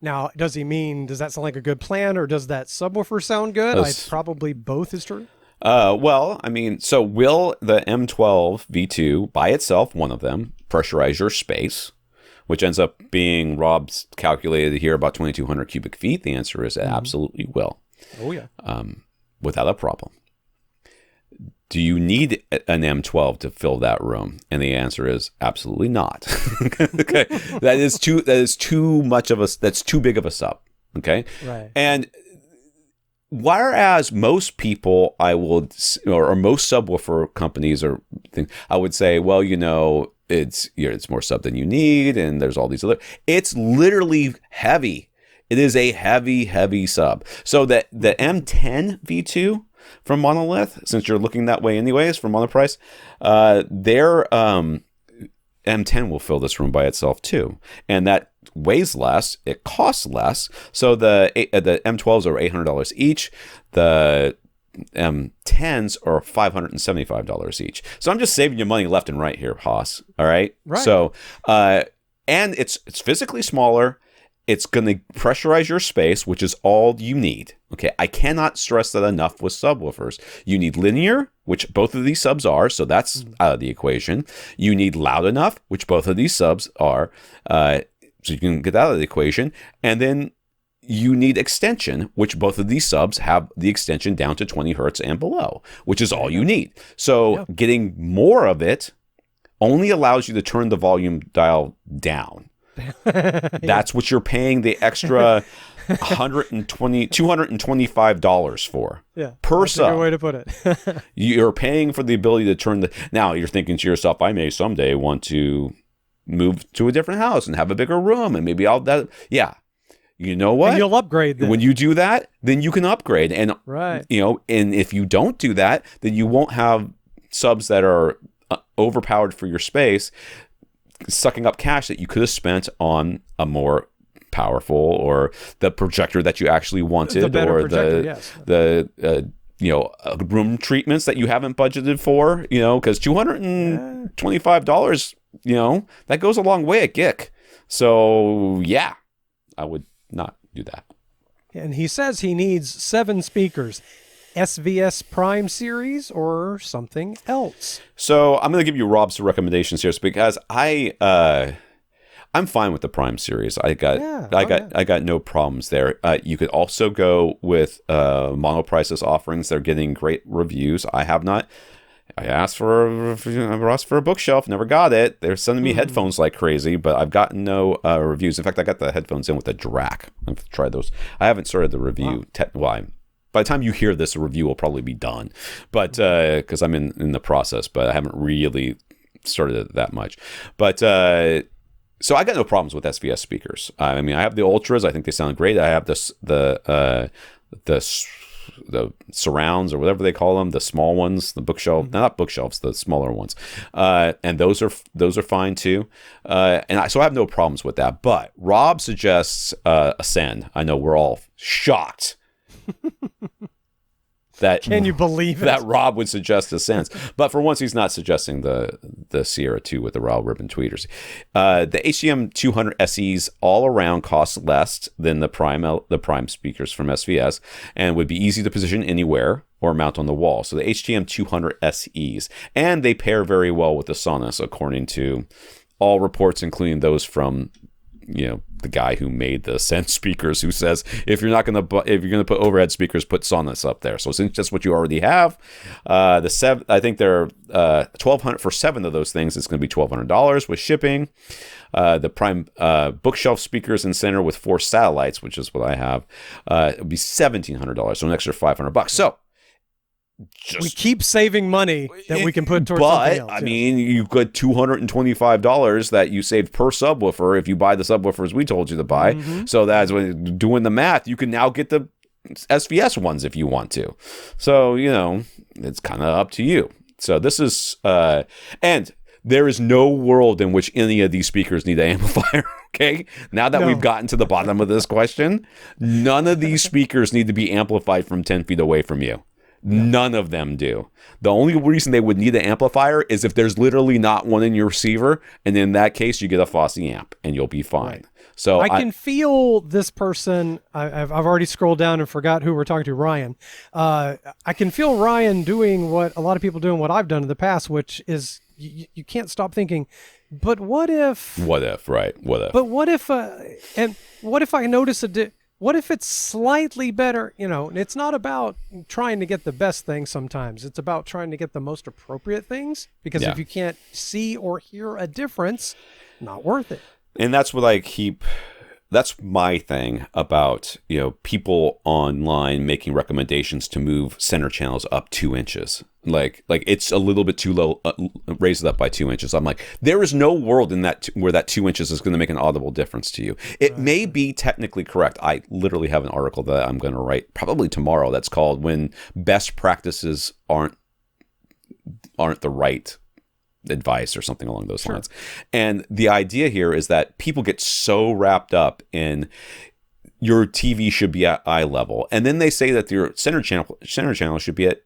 Now, does that sound like a good plan, or does that subwoofer sound good? Probably both is true.
Well, I mean, so will the M12 V2 by itself, one of them, pressurize your space, which ends up being, Rob's calculated here, about 2,200 cubic feet? The answer is it absolutely will.
Oh, yeah.
Without a problem. Do you need an M12 to fill that room? And the answer is absolutely not. Okay. That's too big of a sub. Okay.
Right.
And whereas most people or most subwoofer companies I would say, well, it's more sub than you need, and there's all these other. It's literally heavy. It is a heavy, heavy sub. So the M10 V2 from Monolith, since you're looking that way anyways for Monoprice, their M10 will fill this room by itself too. And that weighs less, it costs less. So the M12s are $800 each. The M10s are $575 each. So I'm just saving you money left and right here, Haas. All right?
Right.
So, and it's physically smaller. It's going to pressurize your space, which is all you need. Okay, I cannot stress that enough with subwoofers. You need linear, which both of these subs are, so that's out of the equation. You need loud enough, which both of these subs are, so you can get that out of the equation. And then you need extension, which both of these subs have the extension down to 20 hertz and below, which is all you need. So getting more of it only allows you to turn the volume dial down. That's what you're paying the extra $225 for per sub.
That's a good way to put it.
You're paying for the ability to turn now you're thinking to yourself, I may someday want to move to a different house and have a bigger room, and maybe you know what?
And you'll upgrade then.
When you do that, then you can upgrade. And and if you don't do that, then you won't have subs that are overpowered for your space, sucking up cash that you could have spent on a more powerful, or the projector that you actually wanted, or the room treatments that you haven't budgeted for, because $225, that goes a long way at GIC. So I would not do that.
And he says he needs 7 speakers. SVS Prime series or something else?
So I'm going to give you Rob's recommendations here, because I'm fine with the Prime series. I got no problems there. You could also go with Monoprice's offerings. They're getting great reviews. I have not. I asked for a bookshelf, never got it. They're sending me headphones like crazy, but I've gotten no reviews. In fact, I got the headphones in with a Dirac. I've tried those. I haven't started the review. Wow. By the time you hear this, a review will probably be done, but because I'm in the process, but I haven't really started it that much. But so I got no problems with SVS speakers. I mean, I have the Ultras. I think they sound great. I have the surrounds, or whatever they call them, the small ones, the bookshelf, not bookshelves, the smaller ones, and those are fine too. So I have no problems with that. But Rob suggests Ascend. I know we're all shocked. Can you believe that Rob would suggest Ascend? But for once, he's not suggesting the Sierra 2 with the raw ribbon tweeters. The HDM 200 SEs all around cost less than the Prime speakers from SVS, and would be easy to position anywhere or mount on the wall. So the HDM 200 SEs, and they pair very well with the Sonos, according to all reports, including those from the guy who made the Ascend speakers, who says if you're going to put overhead speakers, put Sonos up there. So since that's what you already have, I think they're $1,200 for 7 of those things. It's going to be $1,200 with shipping. The Prime bookshelf speakers in center with 4 satellites, which is what I have, it would be $1,700, so an extra $500. So
we keep saving money that we can put towards something else.
But, I mean, you've got $225 that you saved per subwoofer if you buy the subwoofers we told you to buy. So that's when doing the math, you can now get the SVS ones if you want to. So, you know, it's kind of up to you. So this is, and there is no world in which any of these speakers need an amplifier, okay? Now that we've gotten to the bottom of this question, none of these speakers need to be amplified from 10 feet away from you. None of them do. The only reason they would need an amplifier is if there's literally not one in your receiver, and in that case, you get a Fosse amp, and you'll be fine.
Right.
So
I can feel this person. I've already scrolled down and forgot who we're talking to, Ryan. I can feel Ryan doing what a lot of people do and what I've done in the past, which is you can't stop thinking, but what if?
What if, right? What if?
But what if, and what if I notice what if it's slightly better? You know, it's not about trying to get the best thing sometimes. It's about trying to get the most appropriate things, because if you can't see or hear a difference, not worth it.
And that's what I keep, that's my thing about, you know, people online making recommendations to move center channels up 2 inches. Like it's a little bit too low, raise it up by 2 inches. I'm like, there is no world in that where that 2 inches is going to make an audible difference to you. It may be technically correct. I literally have an article that I'm going to write probably tomorrow that's called "When Best Practices Aren't the Right Advice" or something along those lines. And the idea here is that people get so wrapped up in your TV should be at eye level, and then they say that your center channel should be at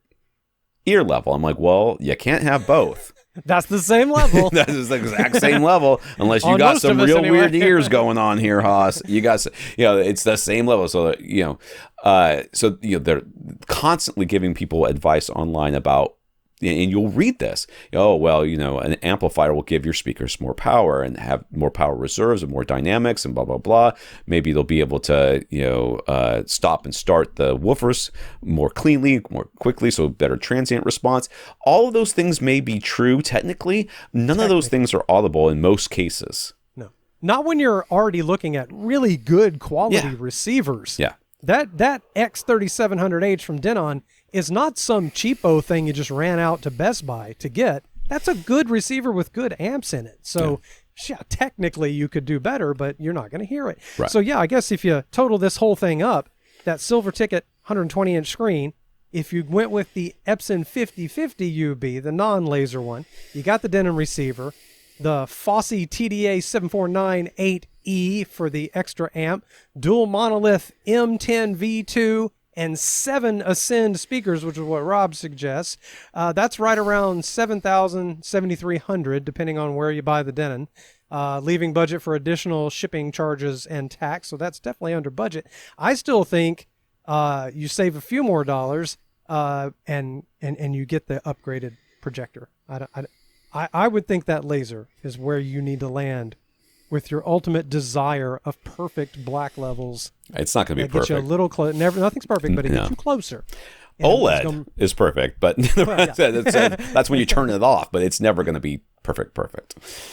ear level. I'm like, well, you can't have both.
That's the same level.
That is the exact same level, unless you got some real weird ears going on here, Haas. You got, you know, it's the same level. So you know, they're constantly giving people advice online about. And you'll read this. Oh, well, you know, an amplifier will give your speakers more power and have more power reserves and more dynamics and blah, blah, blah. Maybe they'll be able to, you know, stop and start the woofers more cleanly, more quickly, so better transient response. All of those things may be true technically. None of those things are audible in most cases.
No. Not when you're already looking at really good quality receivers.
Yeah.
That X3700H from Denon is not some cheapo thing you just ran out to Best Buy to get. That's a good receiver with good amps in it. So, technically you could do better, but you're not going to hear it.
Right.
So, I guess if you total this whole thing up, that silver ticket 120-inch screen, if you went with the Epson 5050 UB, the non-laser one, you got the Denon receiver, the Fosse TDA 7498E for the extra amp, dual monolith M10 V2, and 7 Ascend speakers, which is what Rob suggests. That's right around $7,000, $7,300, depending on where you buy the Denon, leaving budget for additional shipping charges and tax. So that's definitely under budget. I still think you save a few more dollars and you get the upgraded projector. I would think that laser is where you need to land with your ultimate desire of perfect black levels.
It's not going to be
perfect. Get you a little close. Nothing's perfect, but it gets you closer. And
OLED is perfect, but that's when you turn it off. But it's never going to be perfect.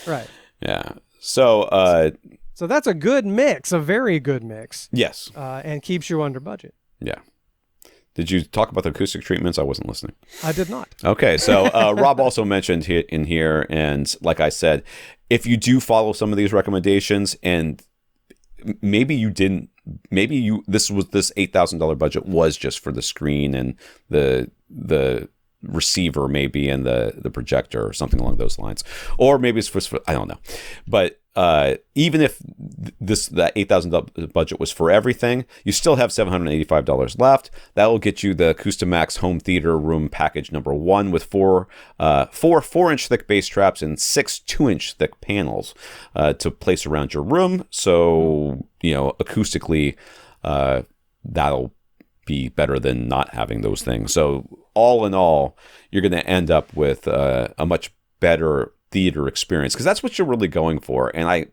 Right.
Yeah. So
that's a good mix, a very good mix.
Yes.
And keeps you under budget.
Yeah. Did you talk about the acoustic treatments? I wasn't listening.
I did not.
Okay, so Rob also mentioned in here, and like I said, if you do follow some of these recommendations, and maybe you didn't, this $8,000 budget was just for the screen and the receiver, maybe, and the projector or something along those lines, or maybe it's for I don't know, but. Even if that $8,000 budget was for everything, you still have $785 left. That will get you the Acoustimax home theater room package number 1 with four 4-inch thick bass traps and 6 2-inch thick panels to place around your room. So, you know, acoustically, that'll be better than not having those things. So all in all, you're going to end up with a much better theater experience, because that's what you're really going for. And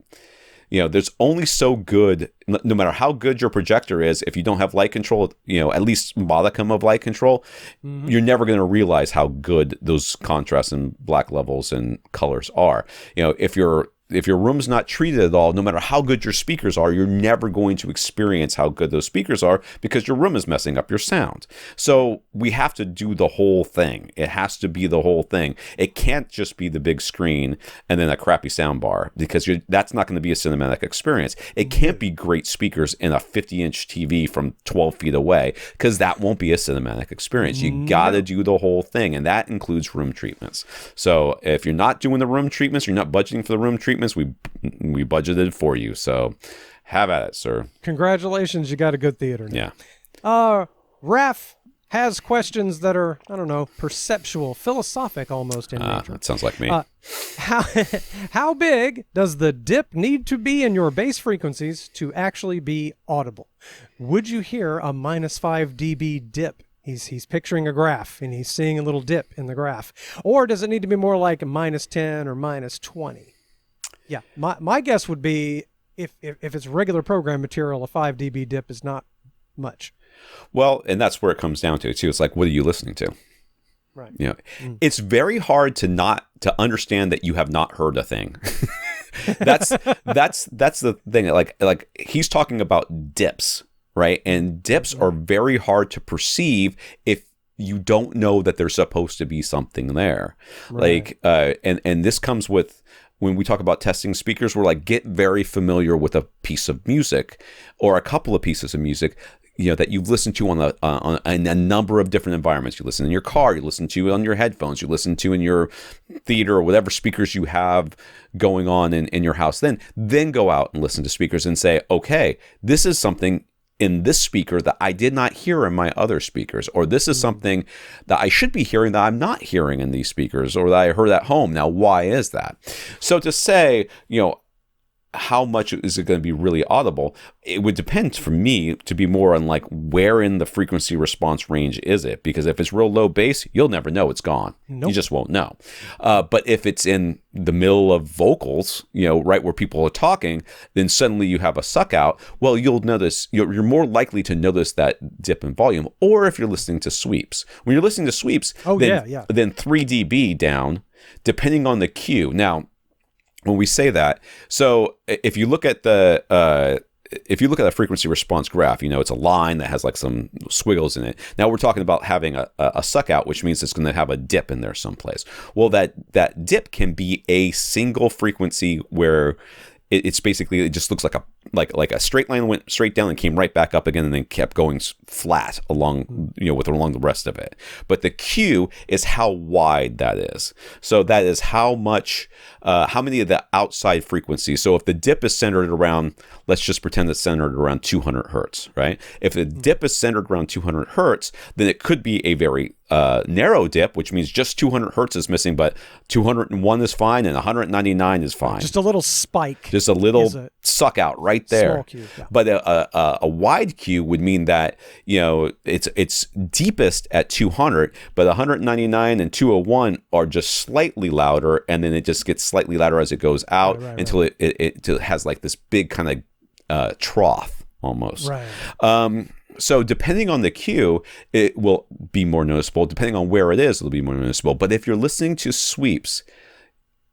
there's only so good, no matter how good your projector is, if you don't have light control, at least modicum of light control, you're never going to realize how good those contrasts and black levels and colors are. If you're if your room's not treated at all, no matter how good your speakers are, you're never going to experience how good those speakers are because your room is messing up your sound. So we have to do the whole thing. It has to be the whole thing. It can't just be the big screen and then a crappy sound bar, because that's not going to be a cinematic experience. It can't be great speakers in a 50-inch TV from 12 feet away, because that won't be a cinematic experience. You got to do the whole thing, and that includes room treatments. So if you're not doing the room treatments, you're not budgeting for the room treatments, we budgeted for you. So have at it, sir.
Congratulations, you got a good theater now.
Yeah.
Raf has questions that are, I don't know, perceptual, philosophic almost in nature.
That sounds like me.
How big does the dip need to be in your bass frequencies to actually be audible? Would you hear a -5 dB dip? He's picturing a graph, and he's seeing a little dip in the graph. Or does it need to be more like -10 or -20? Yeah, my guess would be if it's regular program material, a 5 dB dip is not much.
Well, and that's where it comes down to too. It's like, what are you listening to?
Right.
You know, it's very hard to understand that you have not heard a thing. that's the thing. Like he's talking about dips, right? And dips are very hard to perceive if you don't know that there's supposed to be something there. Right. Like, and this comes with, when we talk about testing speakers, we're like, get very familiar with a piece of music or a couple of pieces of music, you know, that you've listened to on a number of different environments. You listen in your car, you listen to on your headphones, you listen to in your theater or whatever speakers you have going on in your house. Then go out and listen to speakers and say, okay, this is something in this speaker that I did not hear in my other speakers, or this is something that I should be hearing that I'm not hearing in these speakers, or that I heard at home. Now, why is that? So to say, you know, how much is it going to be really audible? It would depend for me to be more on like, where in the frequency response range is it? Because if it's real low bass, you'll never know it's gone. Nope. You just won't know. But if it's in the middle of vocals, you know, right where people are talking, then suddenly you have a suck out. Well, you'll notice, you're more likely to notice that dip in volume. Or if you're listening to sweeps. When you're listening to sweeps, then 3 dB down, depending on the cue. Now, when we say that, so if you look at the frequency response graph, you know, it's a line that has like some squiggles in it. Now we're talking about having a suck out, which means it's going to have a dip in there someplace. Well, that dip can be a single frequency where it's basically, it just looks like a straight line went straight down and came right back up again and then kept going flat along, you know, along the rest of it. But the Q is how wide that is. So that is how many of the outside frequencies. So if the dip is centered around, let's just pretend it's centered around 200 hertz, right? If the dip is centered around 200 hertz, then it could be a very narrow dip, which means just 200 hertz is missing, but 201 is fine and 199 is fine.
Just a little spike.
Just a little suck out right there.
Small Q, yeah.
But a wide Q would mean that, you know, it's deepest at 200, but 199 and 201 are just slightly louder, and then it just gets slightly louder as it goes out until it has like this big kind of trough almost.
Right.
So depending on the cue, it will be more noticeable. Depending on where it is, it'll be more noticeable. But if you're listening to sweeps,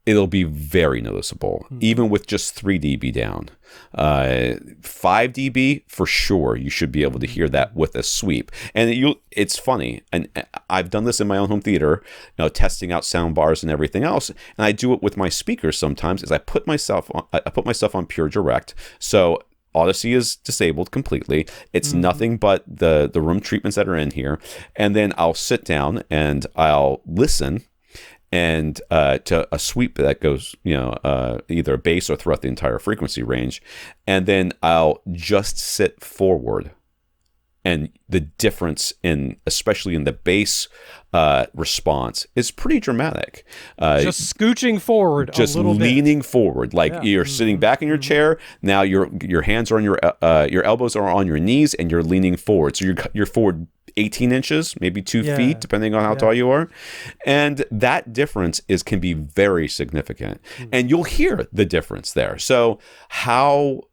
it'll be very noticeable, even with just 3 dB down. 5 dB, for sure, you should be able to hear that with a sweep. And it's funny, and I've done this in my own home theater, you know, testing out sound bars and everything else, and I do it with my speakers sometimes, is I put myself on pure direct. So Audyssey is disabled completely. It's nothing but the room treatments that are in here. And then I'll sit down and I'll listen and to a sweep that goes, you know, either bass or throughout the entire frequency range. And then I'll just sit forward. And the difference especially in the bass response is pretty dramatic.
Just scooching forward,
just
a little
leaning
bit.
Forward, like you're sitting back in your chair. Now your hands are on your elbows are on your knees, and you're leaning forward. So you're forward 18 inches, maybe 2 feet, depending on how tall you are. And that difference can be very significant, and you'll hear the difference there. So how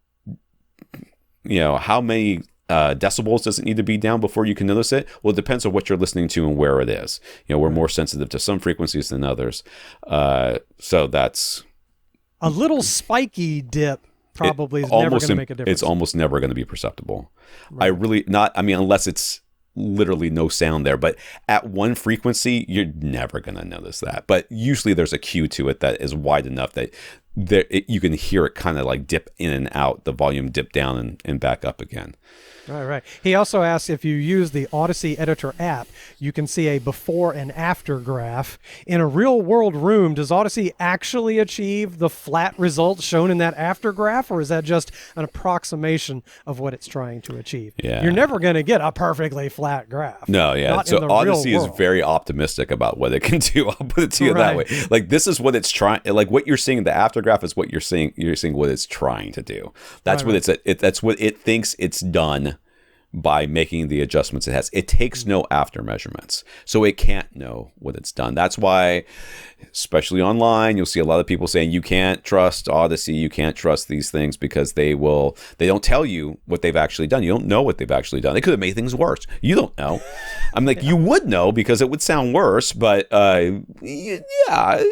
many decibels does it need to be down before you can notice it? Well, it depends on what you're listening to and where it is. You know, we're more sensitive to some frequencies than others. So that's
A little spiky dip probably is never going to make a difference.
It's almost never going to be perceptible. Right. Unless it's literally no sound there, but at one frequency, you're never going to notice that. But usually there's a cue to it that is wide enough that you can hear it kind of like dip in and out, the volume dip down and back up again.
Right. He also asks if you use the Audyssey Editor app, you can see a before and after graph. In a real-world room, does Audyssey actually achieve the flat results shown in that after graph, or is that just an approximation of what it's trying to achieve?
Yeah.
You're never going to get a perfectly flat graph.
No, yeah. So Audyssey is very optimistic about what it can do. I'll put it to you that way. Like, this is what it's trying. Like, what you're seeing, the after graph is what you're seeing. You're seeing what it's trying to do. That's what that's what it thinks it's done by making the adjustments it has. It takes no after measurements, so it can't know what it's done. That's why, especially online, you'll see a lot of people saying you can't trust Audyssey, you can't trust these things because they don't tell you what they've actually done. You don't know what they've actually done. They could have made things worse. You don't know. I'm like, you would know because it would sound worse, but yeah,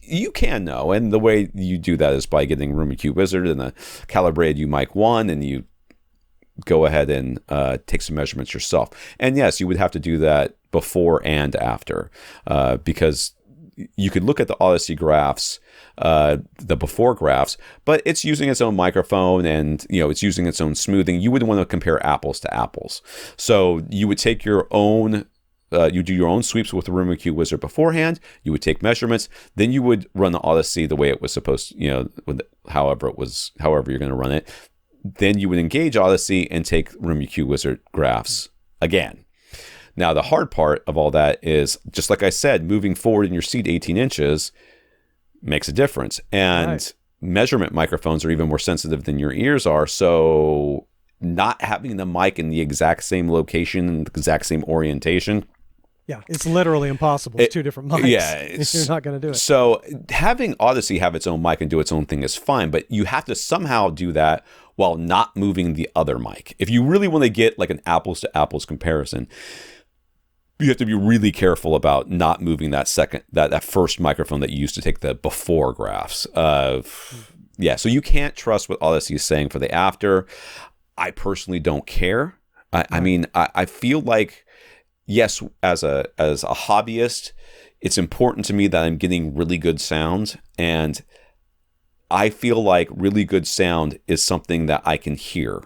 you can know. And the way you do that is by getting Room EQ Wizard and a calibrated U mic 1, and you go ahead and take some measurements yourself. And yes, you would have to do that before and after, because you could look at the Audyssey graphs, the before graphs, but it's using its own microphone and it's using its own smoothing. You wouldn't want to compare apples to apples. So you would take your own you do your own sweeps with the Room EQ Wizard beforehand. You would take measurements. Then you would run the Audyssey the way it was supposed to, however you're going to run it. Then you would engage Audyssey and take Room EQ Wizard graphs again. Now, the hard part of all that is, just like I said, moving forward in your seat 18 inches makes a difference. And measurement microphones are even more sensitive than your ears are. So not having the mic in the exact same location and the exact same orientation.
Yeah, it's literally impossible. It's two different mics.
Yeah.
You're not going to do it.
So having Audyssey have its own mic and do its own thing is fine, but you have to somehow do that while not moving the other mic. If you really want to get like an apples to apples comparison, you have to be really careful about not moving that first microphone that you used to take the before graphs. So you can't trust what Audyssey is saying for the after. I personally don't care. I mean, I feel like, yes, as a hobbyist, it's important to me that I'm getting really good sound, and I feel like really good sound is something that I can hear.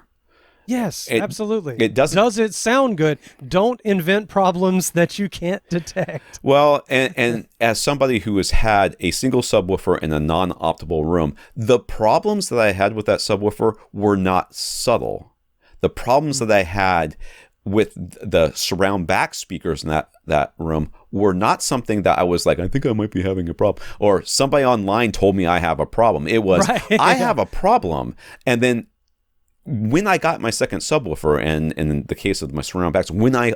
Yes, absolutely.
It doesn't.
Does it sound good? Don't invent problems that you can't detect.
Well, and as somebody who has had a single subwoofer in a non-optimal room, the problems that I had with that subwoofer were not subtle. The problems that I had with the surround back speakers in that room were not something that I was like, I think I might be having a problem, or somebody online told me I have a problem. It was, I have a problem. And then when I got my second subwoofer, and in the case of my surround backs, when I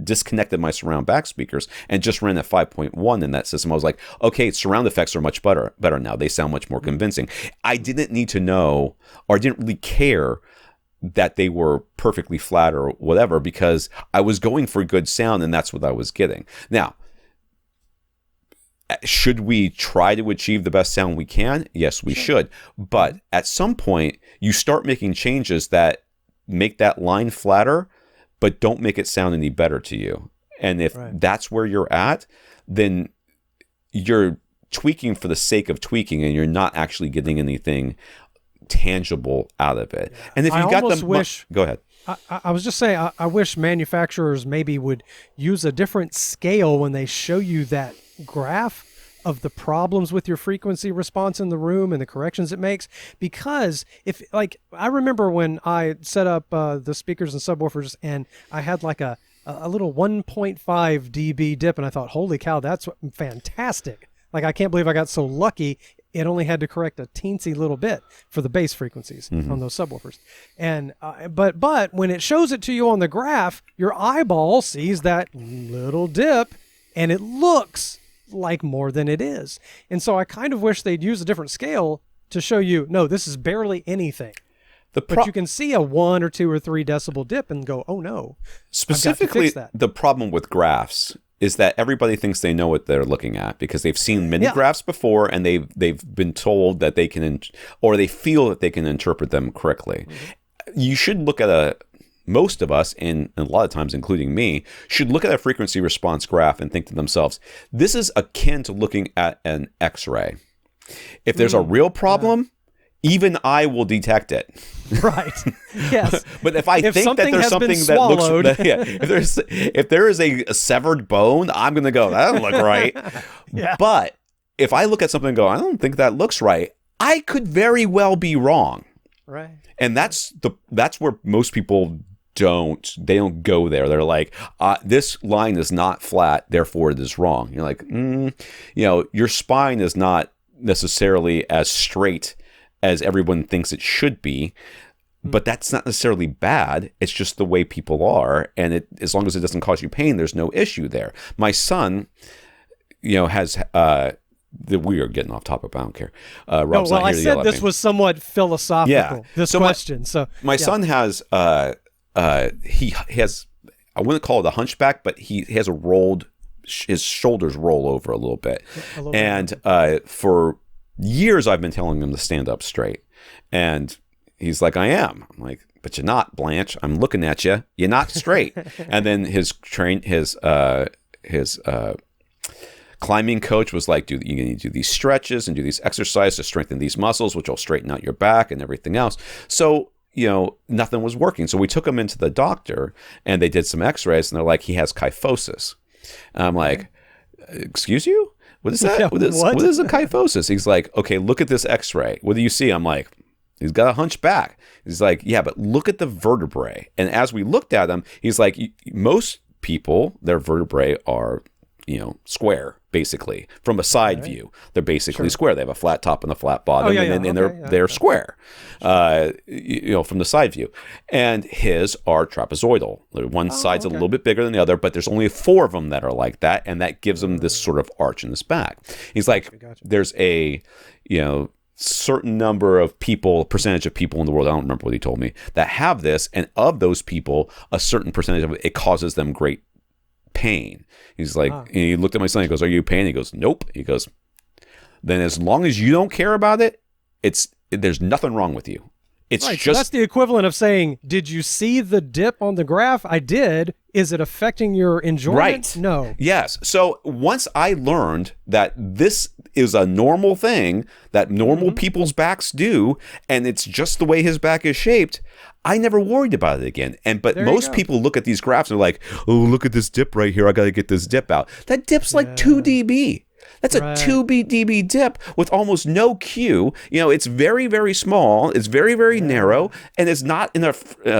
disconnected my surround back speakers and just ran at 5.1 in that system, I was like, okay, surround effects are much better now. They sound much more convincing. I didn't need to know, or I didn't really care that they were perfectly flat or whatever, because I was going for good sound and that's what I was getting. Now, should we try to achieve the best sound we can? Yes, we should. But at some point, you start making changes that make that line flatter, but don't make it sound any better to you. And if that's where you're at, then you're tweaking for the sake of tweaking, and you're not actually getting anything tangible out of it. And if you got them, go ahead.
I was just saying, I wish manufacturers maybe would use a different scale when they show you that graph of the problems with your frequency response in the room and the corrections it makes. Because if, like, I remember when I set up the speakers and subwoofers, and I had like a little 1.5 dB dip, and I thought, holy cow, that's fantastic. Like, I can't believe I got so lucky. It only had to correct a teensy little bit for the bass frequencies on those subwoofers. And but when it shows it to you on the graph, your eyeball sees that little dip, and it looks like more than it is. And so I kind of wish they'd use a different scale to show you, no, this is barely anything. But you can see a 1 or 2 or 3 decibel dip and go, oh no.
Specifically, the problem with graphs is that everybody thinks they know what they're looking at because they've seen many graphs before, and they've been told that they can, or they feel that they can interpret them correctly. You should look at most of us, and a lot of times, including me, should look at a frequency response graph and think to themselves, this is akin to looking at an X-ray. If there's a real problem, even I will detect it.
Right. Yes.
But if I think that there's something that looks, if there is a severed bone, I'm going to go, that doesn't look right. But if I look at something and go, I don't think that looks right, I could very well be wrong.
Right.
And that's where most people don't go there. They're like, this line is not flat, therefore it is wrong. You're like, your spine is not necessarily as straight as everyone thinks it should be, but that's not necessarily bad. It's just the way people are, and as long as it doesn't cause you pain, there's no issue there. My son, has we are getting off topic, but I don't care. Rob's not here to yell at me.
I said this was somewhat philosophical. This question.
My son has he has, I wouldn't call it a hunchback, but he has his shoulders roll over a little bit. For years I've been telling him to stand up straight, and he's like, I am. I'm like, but you're not, Blanche. I'm looking at you. You're not straight. And then his climbing coach was like, you need to do these stretches and do these exercises to strengthen these muscles, which will straighten out your back and everything else. So, nothing was working. So we took him into the doctor, and they did some x-rays, and they're like, he has kyphosis. And I'm like, excuse you? What is that?
Yeah,
what is a kyphosis? He's like, okay, look at this x-ray. What do you see? I'm like, he's got a hunchback. He's like, yeah, but look at the vertebrae. And as we looked at him, he's like, most people, their vertebrae are, square, basically. From a side view, they're basically square. They have a flat top and a flat bottom, and they're square, from the side view. And his are trapezoidal. One side's a little bit bigger than the other, but there's only 4 of them that are like that, and that gives him this sort of arch in his back. He's like, there's a, certain number of percentage of people in the world, I don't remember what he told me, that have this, and of those people, a certain percentage of it causes them great pain. He's like, and he looked at my son, he goes, are you in pain? He goes, nope. He goes, then as long as you don't care about it, there's nothing wrong with you. It's
right,
just
so that's the equivalent of saying, did you see the dip on the graph? I did. Is it affecting your enjoyment?
Right.
No.
Yes. So once I learned that this is a normal thing that normal people's backs do, and it's just the way his back is shaped, I never worried about it again. But most people look at these graphs and they're like, oh, look at this dip right here. I got to get this dip out. That dip's like 2 dB. That's a 2 dB dip with almost no Q. It's very, very small. It's very, very narrow, and it's not in a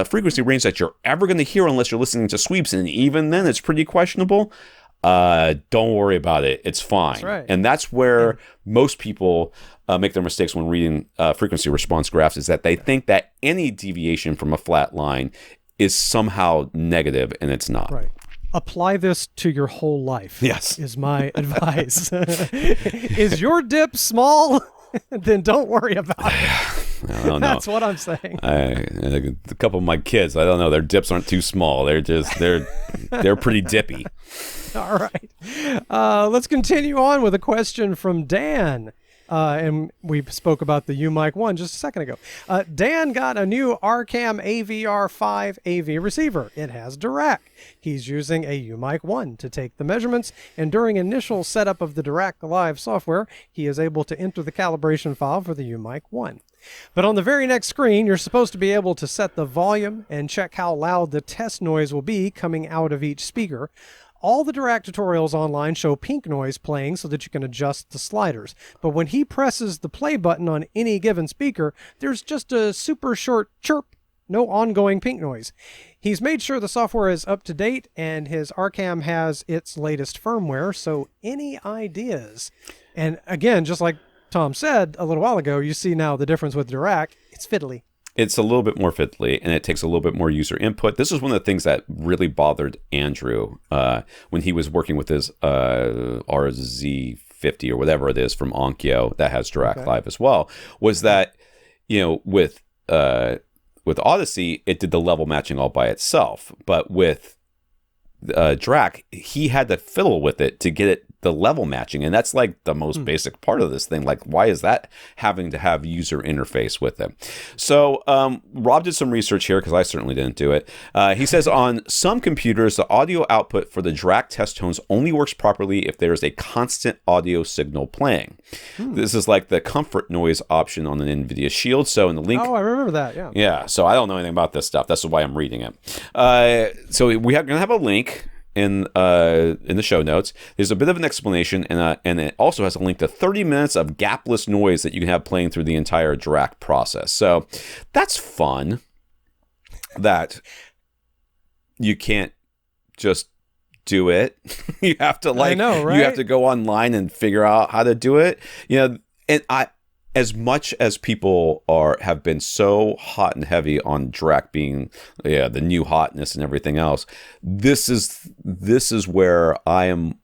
frequency range that you're ever going to hear unless you're listening to sweeps. And even then, it's pretty questionable. Don't worry about it. It's fine.
That's right.
And that's where most people make their mistakes when reading frequency response graphs, is that they think that any deviation from a flat line is somehow negative, and it's not.
Right. Apply this to your whole life.
Yes.
Is my advice. Is your dip small? Then don't worry about it.
I don't know.
That's what I'm saying.
A couple of my kids, I don't know, their dips aren't too small. They're pretty dippy.
All right. Let's continue on with a question from Dan. And we spoke about the UMic 1 just a second ago. Dan got a new Arcam AVR5 AV receiver. It has Dirac. He's using a UMic 1 to take the measurements, and during initial setup of the Dirac Live software, he is able to enter the calibration file for the UMic 1. But on the very next screen, you're supposed to be able to set the volume and check how loud the test noise will be coming out of each speaker. All the Dirac tutorials online show pink noise playing so that you can adjust the sliders. But when he presses the play button on any given speaker, there's just a super short chirp, no ongoing pink noise. He's made sure the software is up to date, and his Arcam has its latest firmware, so any ideas? And again, just like Tom said a little while ago, you see now the difference with Dirac. It's fiddly.
It's a little bit more fiddly, and it takes a little bit more user input. This is one of the things that really bothered Andrew when he was working with his RZ50 or whatever it is from Onkyo that has Dirac Live as well, was that, with Audyssey, it did the level matching all by itself. But with Dirac, he had to fiddle with it to get it the level matching, and that's like the most basic part of this thing. Like, why is that having to have user interface with it? So Rob did some research here, because I certainly didn't do it. He says on some computers, the audio output for the Dirac test tones only works properly if there is a constant audio signal playing. This is like the comfort noise option on an NVIDIA Shield. So in the link,
I remember that.
Yeah. So I don't know anything about this stuff. That's why I'm reading it. So we're going to have a link in the show notes. There's a bit of an explanation, and it also has a link to 30 minutes of gapless noise that you can have playing through the entire Dirac process. So that's fun, that you can't just do it. You have to
I know, right?
You have to go online and figure out how to do it. And as much as people have been so hot and heavy on Dirac being the new hotness and everything else, this is where I am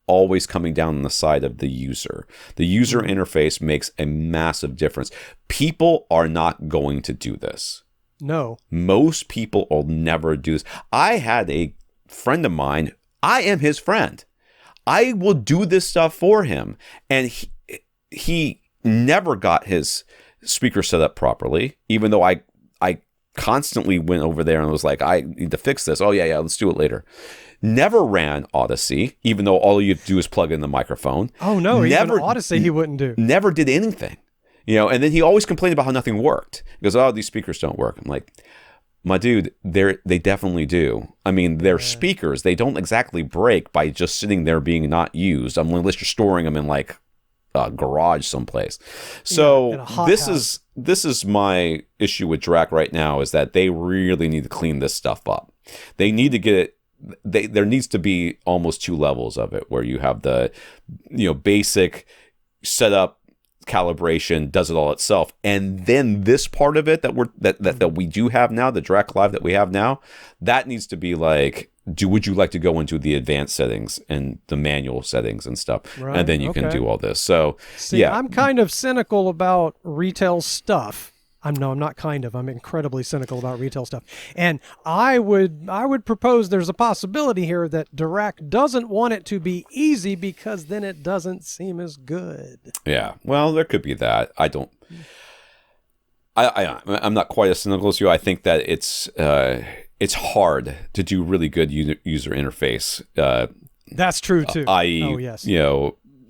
always coming down on the side of the user. The user interface makes a massive difference. People are not going to do this.
No. Most
people will never do this. I had a friend of mine, I am his friend. I will do this stuff for him. And he never got his speaker set up properly, even though I constantly went over there and was like, I need to fix this. Oh, yeah, let's do it later. Never ran Audyssey, even though all you do is plug in the microphone.
Oh, no, never, even Audyssey he wouldn't do.
Never did anything. And then he always complained about how nothing worked. He goes, oh, these speakers don't work. I'm like, my dude, they definitely do. I mean, they're speakers. They don't exactly break by just sitting there being not used, unless you're storing them in like a garage someplace. So this is my issue with Dirac right now, is that they really need to clean this stuff up. They need to get it. There needs to be almost two levels of it, where you have the basic setup, calibration, does it all itself, and then this part of it that we do have now, the Dirac Live that we have now, that needs to be like, would you like to go into the advanced settings and the manual settings and stuff, right, and then you can do all this. So
I'm kind of cynical about retail stuff. I'm not kind of. I'm incredibly cynical about retail stuff. And I would propose there's a possibility here that Dirac doesn't want it to be easy, because then it doesn't seem as good.
Yeah. Well, there could be that. I'm not quite as cynical as you. I think that it's hard to do really good user interface.
That's true too.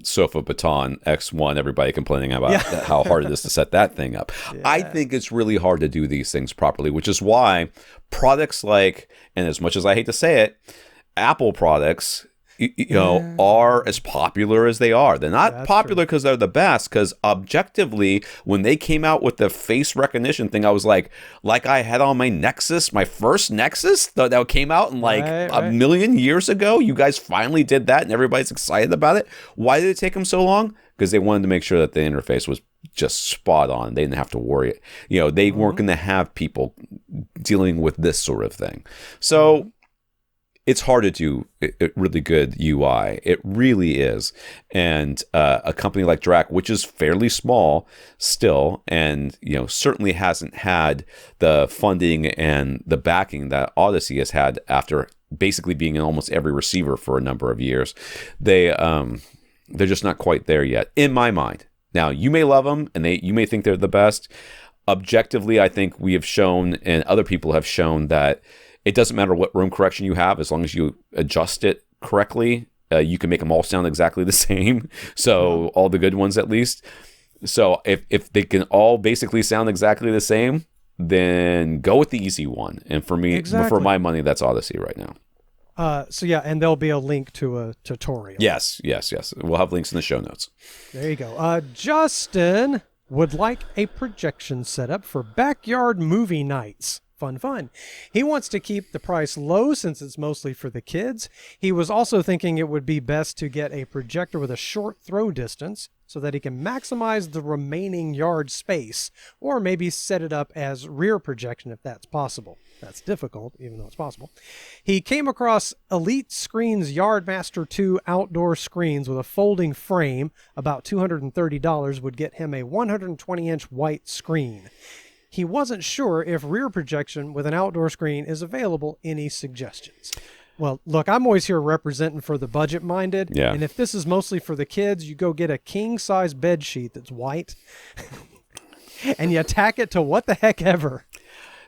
Sofa Baton X1, everybody complaining about how hard it is to set that thing up. Yeah. I think it's really hard to do these things properly, which is why products like, and as much as I hate to say it, Apple products, are as popular as they are. They're not popular because they're the best, because objectively, when they came out with the face recognition thing, I was like I had on my Nexus, my first Nexus that came out in a million years ago. You guys finally did that, and everybody's excited about it. Why did it take them so long? Because they wanted to make sure that the interface was just spot on. They didn't have to worry. They weren't going to have people dealing with this sort of thing. So it's hard to do a really good UI. It really is. And a company like Dirac, which is fairly small still, and certainly hasn't had the funding and the backing that Audyssey has had after basically being in almost every receiver for a number of years, they're just not quite there yet, in my mind. Now, you may love them, and you may think they're the best. Objectively, I think we have shown, and other people have shown, that it doesn't matter what room correction you have, as long as you adjust it correctly, you can make them all sound exactly the same. So all the good ones, at least. So if they can all basically sound exactly the same, then go with the easy one. And for me, for my money, that's Audyssey right now.
And there'll be a link to a tutorial.
Yes. We'll have links in the show notes.
There you go. Justin would like a projection setup for backyard movie nights. Fun. He wants to keep the price low since it's mostly for the kids. He was also thinking it would be best to get a projector with a short throw distance so that he can maximize the remaining yard space, or maybe set it up as rear projection if that's possible. That's difficult, even though it's possible. He came across Elite Screens Yardmaster 2 outdoor screens with a folding frame. About $230 would get him a 120-inch white screen. He wasn't sure if rear projection with an outdoor screen is available. Any suggestions? Well, look, I'm always here representing for the budget-minded.
Yeah.
And if this is mostly for the kids, you go get a king-size bed sheet that's white, and you tack it to what the heck ever.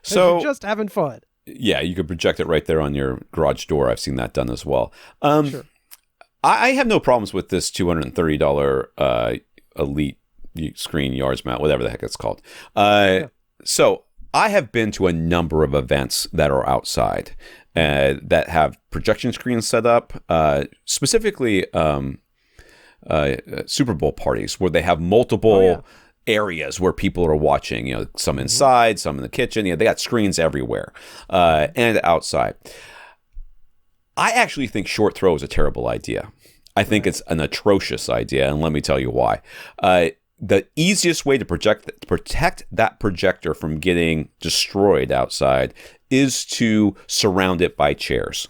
So you're just having fun.
Yeah, you could project it right there on your garage door. I've seen that done as well.
Sure.
I have no problems with this $230 Elite screen yards mount, whatever the heck it's called. So I have been to a number of events that are outside that have projection screens set up, specifically Super Bowl parties where they have multiple areas where people are watching, some inside, some in the kitchen. They got screens everywhere and outside. I actually think short throw is a terrible idea. I think it's an atrocious idea, and let me tell you why. The easiest way to protect that projector from getting destroyed outside is to surround it by chairs.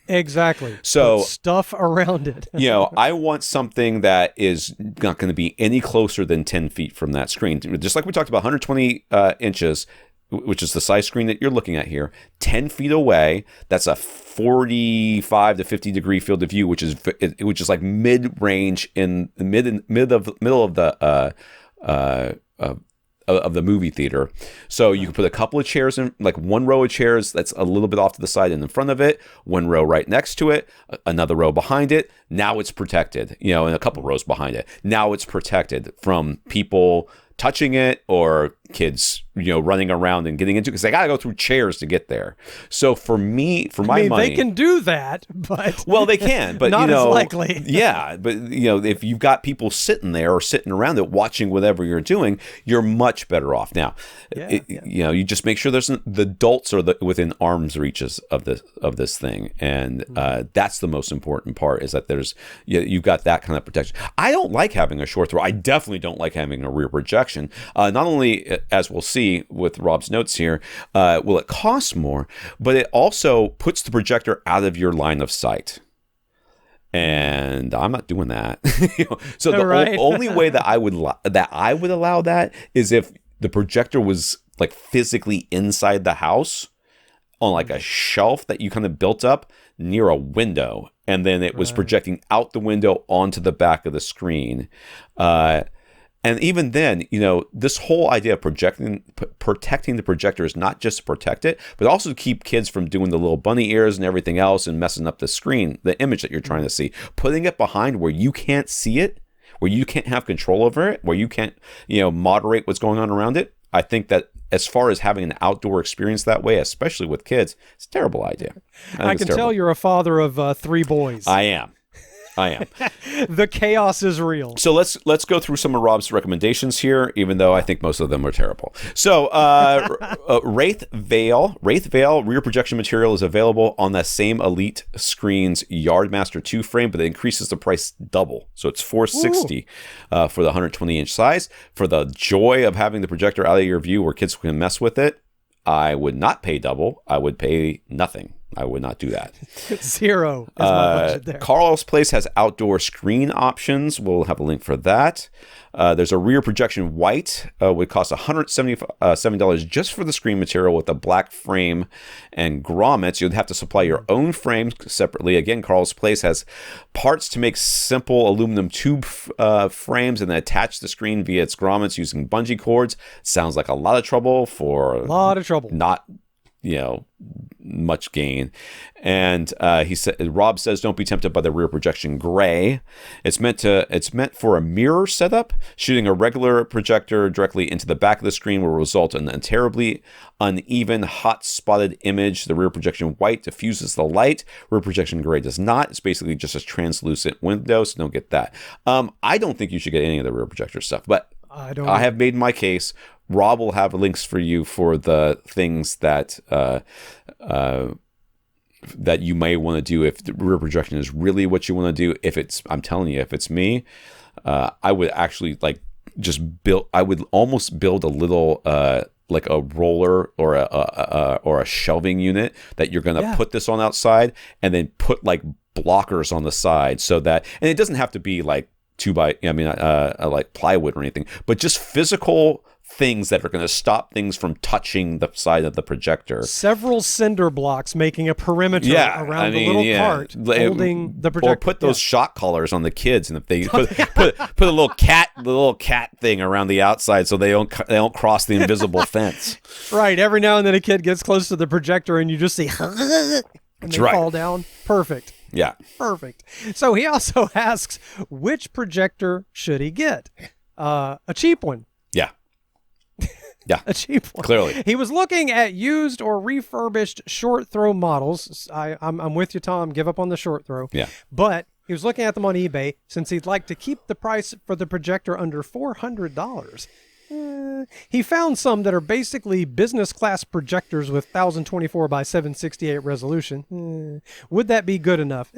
Exactly.
So
put stuff around it.
I want something that is not going to be any closer than 10 feet from that screen. Just like we talked about, 120 inches, which is the size screen that you're looking at here, 10 feet away. That's a 45 to 50 degree field of view, which is like mid range in the middle of the movie theater. So you can put a couple of chairs in, like one row of chairs that's a little bit off to the side and in front of it, one row right next to it, another row behind it. Now it's protected, and a couple rows behind it. Now it's protected from people touching it or kids, running around and getting into it because they got to go through chairs to get there. So for my money,
they can do that, but
they can, but
not as likely.
Yeah, but if you've got people sitting there or sitting around it watching whatever you're doing, you're much better off. Now, you just make sure the adults are within arm's reaches of this thing, and that's the most important part. Is that you've got that kind of protection. I don't like having a short throw. I definitely don't like having a rear projection. Not only, as we'll see with Rob's notes here, will it cost more, but it also puts the projector out of your line of sight. And I'm not doing that. So the only way that I would allow that is if the projector was like physically inside the house on like a shelf that you kind of built up near a window, and then it was projecting out the window onto the back of the screen. And even then, this whole idea of protecting the projector is not just to protect it, but also to keep kids from doing the little bunny ears and everything else and messing up the screen, the image that you're trying to see. Putting it behind where you can't see it, where you can't have control over it, where you can't, moderate what's going on around it. I think that as far as having an outdoor experience that way, especially with kids, it's a terrible idea.
I can tell you're a father of 3 boys.
I am.
The chaos is real.
So let's go through some of Rob's recommendations here, even though I think most of them are terrible. So Wraith Veil rear projection material is available on that same Elite Screens Yardmaster 2 frame, but it increases the price double. So it's $460 for the 120-inch size. For the joy of having the projector out of your view where kids can mess with it, I would not pay double. I would pay nothing. I would not do that.
0 is my budget there.
Karl's Place has outdoor screen options. We'll have a link for that. There's a rear projection white, would cost $177 just for the screen material with a black frame and grommets. You'd have to supply your own frame separately. Again, Karl's Place has parts to make simple aluminum tube frames and then attach the screen via its grommets using bungee cords. Sounds like a lot of trouble for not much gain. And Rob says, don't be tempted by the rear projection gray. It's meant for a mirror setup. Shooting a regular projector directly into the back of the screen will result in a terribly uneven, hot spotted image. The rear projection white diffuses the light. Rear projection gray does not. It's basically just a translucent window, so don't get that. I don't think you should get any of the rear projector stuff, but I have made my case. Rob will have links for you for the things that that you may want to do if the rear projection is really what you want to do. I'm telling you, if it's me, I would actually I would almost build a little like a roller or a shelving unit that you're going to put this on outside, and then put like blockers on the side so that, and it doesn't have to be like like plywood or anything, but just physical things that are going to stop things from touching the side of the projector.
Several cinder blocks making a perimeter around the little cart holding the projector.
Or put those shock collars on the kids, and if they put a little cat thing around the outside so they don't cross the invisible fence.
Right. Every now and then a kid gets close to the projector and you just see and they fall down. Perfect.
Yeah.
Perfect. So he also asks, which projector should he get? A cheap one.
Yeah. Yeah.
A cheap one.
Clearly.
He was looking at used or refurbished short throw models. I'm with you, Tom. Give up on the short throw.
Yeah.
But he was looking at them on eBay since he'd like to keep the price for the projector under $400. He found some that are basically business class projectors with 1024 by 768 resolution. Would that be good enough?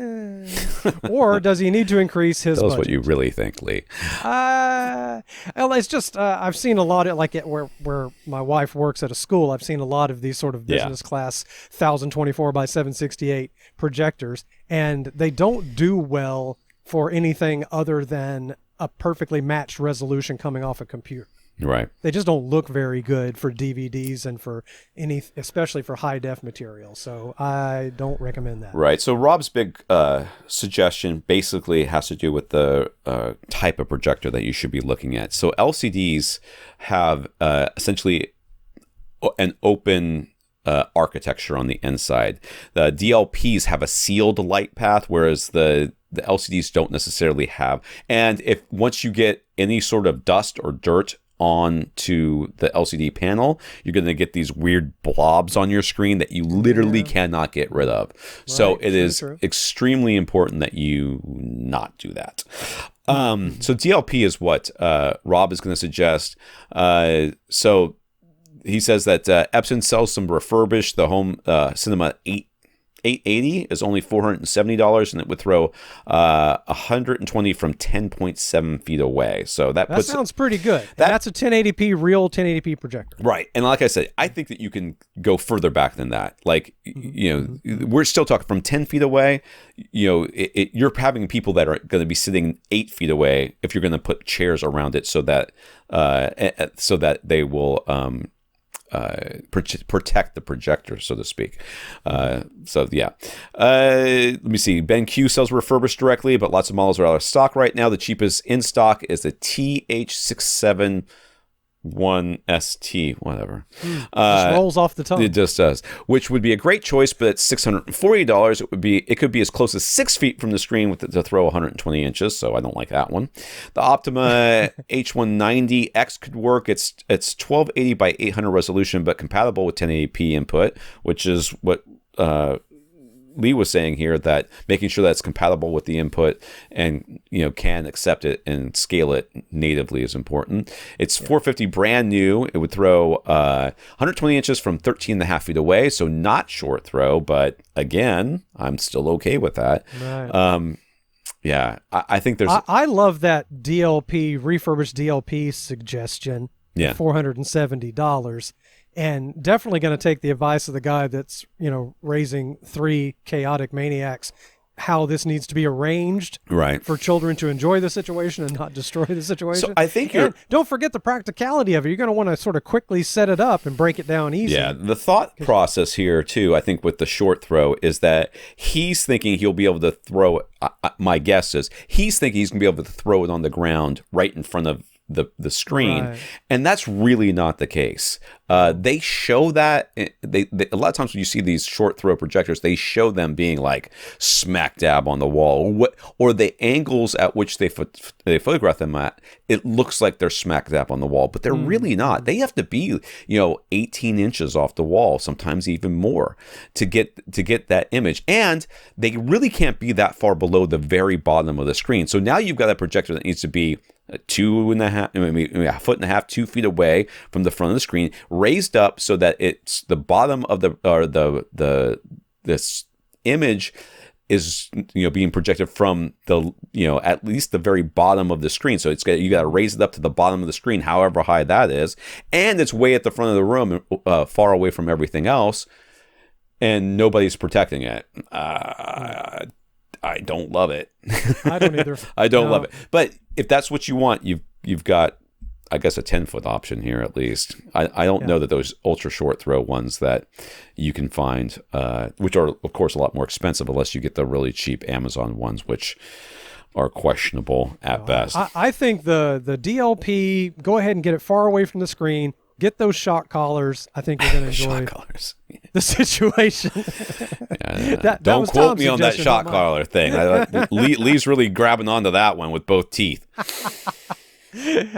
Or does he need to increase his budget?
Tell us what you really think, Lee.
Well, it's just I've seen a lot of where my wife works at a school. I've seen a lot of these sort of business class 1024 by 768 projectors, and they don't do well for anything other than a perfectly matched resolution coming off a computer.
Right.
They just don't look very good for DVDs and for especially for high def material. So I don't recommend that.
Right. So Rob's big suggestion basically has to do with the type of projector that you should be looking at. So LCDs have essentially an open architecture on the inside. The DLPs have a sealed light path, whereas the LCDs don't necessarily have. And if once you get any sort of dust or dirt onto the LCD panel, you're going to get these weird blobs on your screen that you literally cannot get rid of. Right. So it is extremely important that you not do that. So DLP is what Rob is going to suggest. So he says that Epson sells some refurbished. The home cinema 880 is only $470, and it would throw 120 from 10.7 feet away. So that
sounds pretty good. That's a 1080p real 1080p projector.
Right. And like I said, I think that you can go further back than that. Like, we're still talking from 10 feet away. You're having people that are going to be sitting 8 feet away if you're going to put chairs around it so that they will protect the projector, so to speak. Let me see. BenQ sells refurbished directly, but lots of models are out of stock right now. The cheapest in stock is the TH671ST, whatever.
Just rolls off the tongue.
It just does. Which would be a great choice, but at $640, it could be as close as 6 feet from the screen to throw 120 inches. So I don't like that one. The Optima H190X could work. It's 1280 by 800 resolution, but compatible with 1080p input, which is what Lee was saying here, that making sure that it's compatible with the input and can accept it and scale it natively is important. It's $450 brand new. It would throw 120 inches from 13.5 feet away, so not short throw, but again, I'm still okay with that. Right. I think there's
I love that refurbished DLP suggestion.
Yeah.
$470. And definitely going to take the advice of the guy that's, raising three chaotic maniacs, how this needs to be arranged for children to enjoy the situation and not destroy the situation.
So I think
don't forget the practicality of it. You're going to want to sort of quickly set it up and break it down easy.
Yeah, the thought process here, too, I think with the short throw is that he's thinking he'll be able to throw it. My guess is he's thinking he's going to be able to throw it on the ground right in front of the screen, and that's really not the case. They show that they a lot of times when you see these short throw projectors, they show them being like smack dab on the wall, or the angles at which they photograph them at. It looks like they're smack dab on the wall, but they're really not. They have to be 18 inches off the wall, sometimes even more, to get that image, and they really can't be that far below the very bottom of the screen. So now you've got a projector that needs to be 1.5 feet, 2 feet away from the front of the screen, raised up so that it's the bottom of this image is being projected from the at least the very bottom of the screen. So you got to raise it up to the bottom of the screen, however high that is, and it's way at the front of the room, far away from everything else, and nobody's protecting it. I don't love it.
I don't either.
I don't love it. But if that's what you want, you've got I guess, a 10-foot option here at least. I don't know that those ultra short throw ones that you can find, which are, of course, a lot more expensive unless you get the really cheap Amazon ones, which are questionable at best.
I think the DLP, go ahead and get it far away from the screen. Get those shock collars. I think you're going to enjoy the situation.
Don't quote me on that shock collar thing. Lee's really grabbing onto that one with both teeth.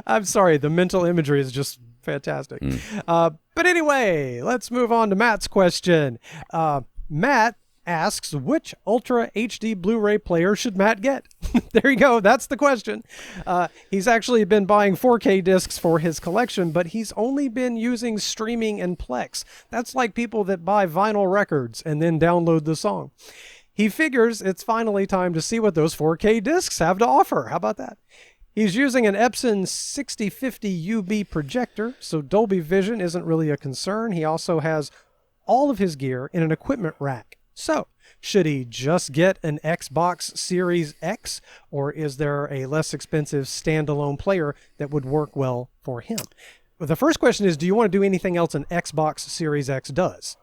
I'm sorry. The mental imagery is just fantastic. But anyway, let's move on to Matt's question. Matt asks, which Ultra HD Blu-ray player should Matt get? There you go. That's the question. He's actually been buying 4K discs for his collection, but he's only been using streaming and Plex. That's like people that buy vinyl records and then download the song. He figures it's finally time to see what those 4K discs have to offer. How about that? He's using an Epson 6050 UB projector, so Dolby Vision isn't really a concern. He also has all of his gear in an equipment rack. So, should he just get an Xbox Series X, or is there a less expensive standalone player that would work well for him? Well, the first question is, do you want to do anything else an Xbox Series X does?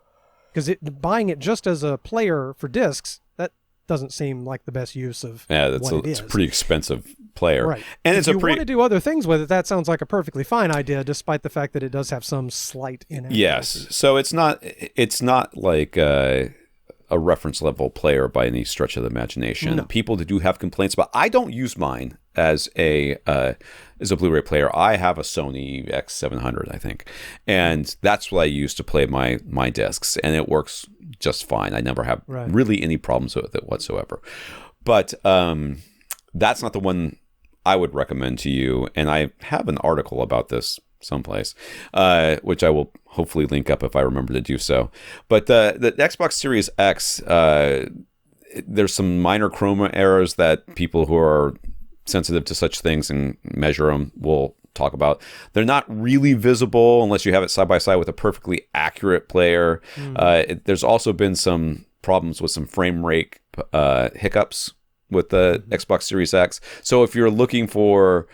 Because buying it just as a player for discs, that doesn't seem like the best use of
it's a pretty expensive player.
Right.
And
if you want to do other things with it, that sounds like a perfectly fine idea, despite the fact that it does have some slight inaccuracy.
Yes. So it's not like a reference level player by any stretch of the imagination. No. People that do have complaints about, I don't use mine as a Blu-ray player. I have a Sony X700, I think, and that's what I use to play my discs, and it works just fine. I never have really any problems with it whatsoever. But that's not the one I would recommend to you, and I have an article about this someplace, which I will hopefully link up if I remember to do so. But the Xbox Series X, there's some minor chroma errors that people who are sensitive to such things and measure them will talk about. They're not really visible unless you have it side by side with a perfectly accurate player. There's also been some problems with some frame rate hiccups with the Xbox Series X. So if you're looking for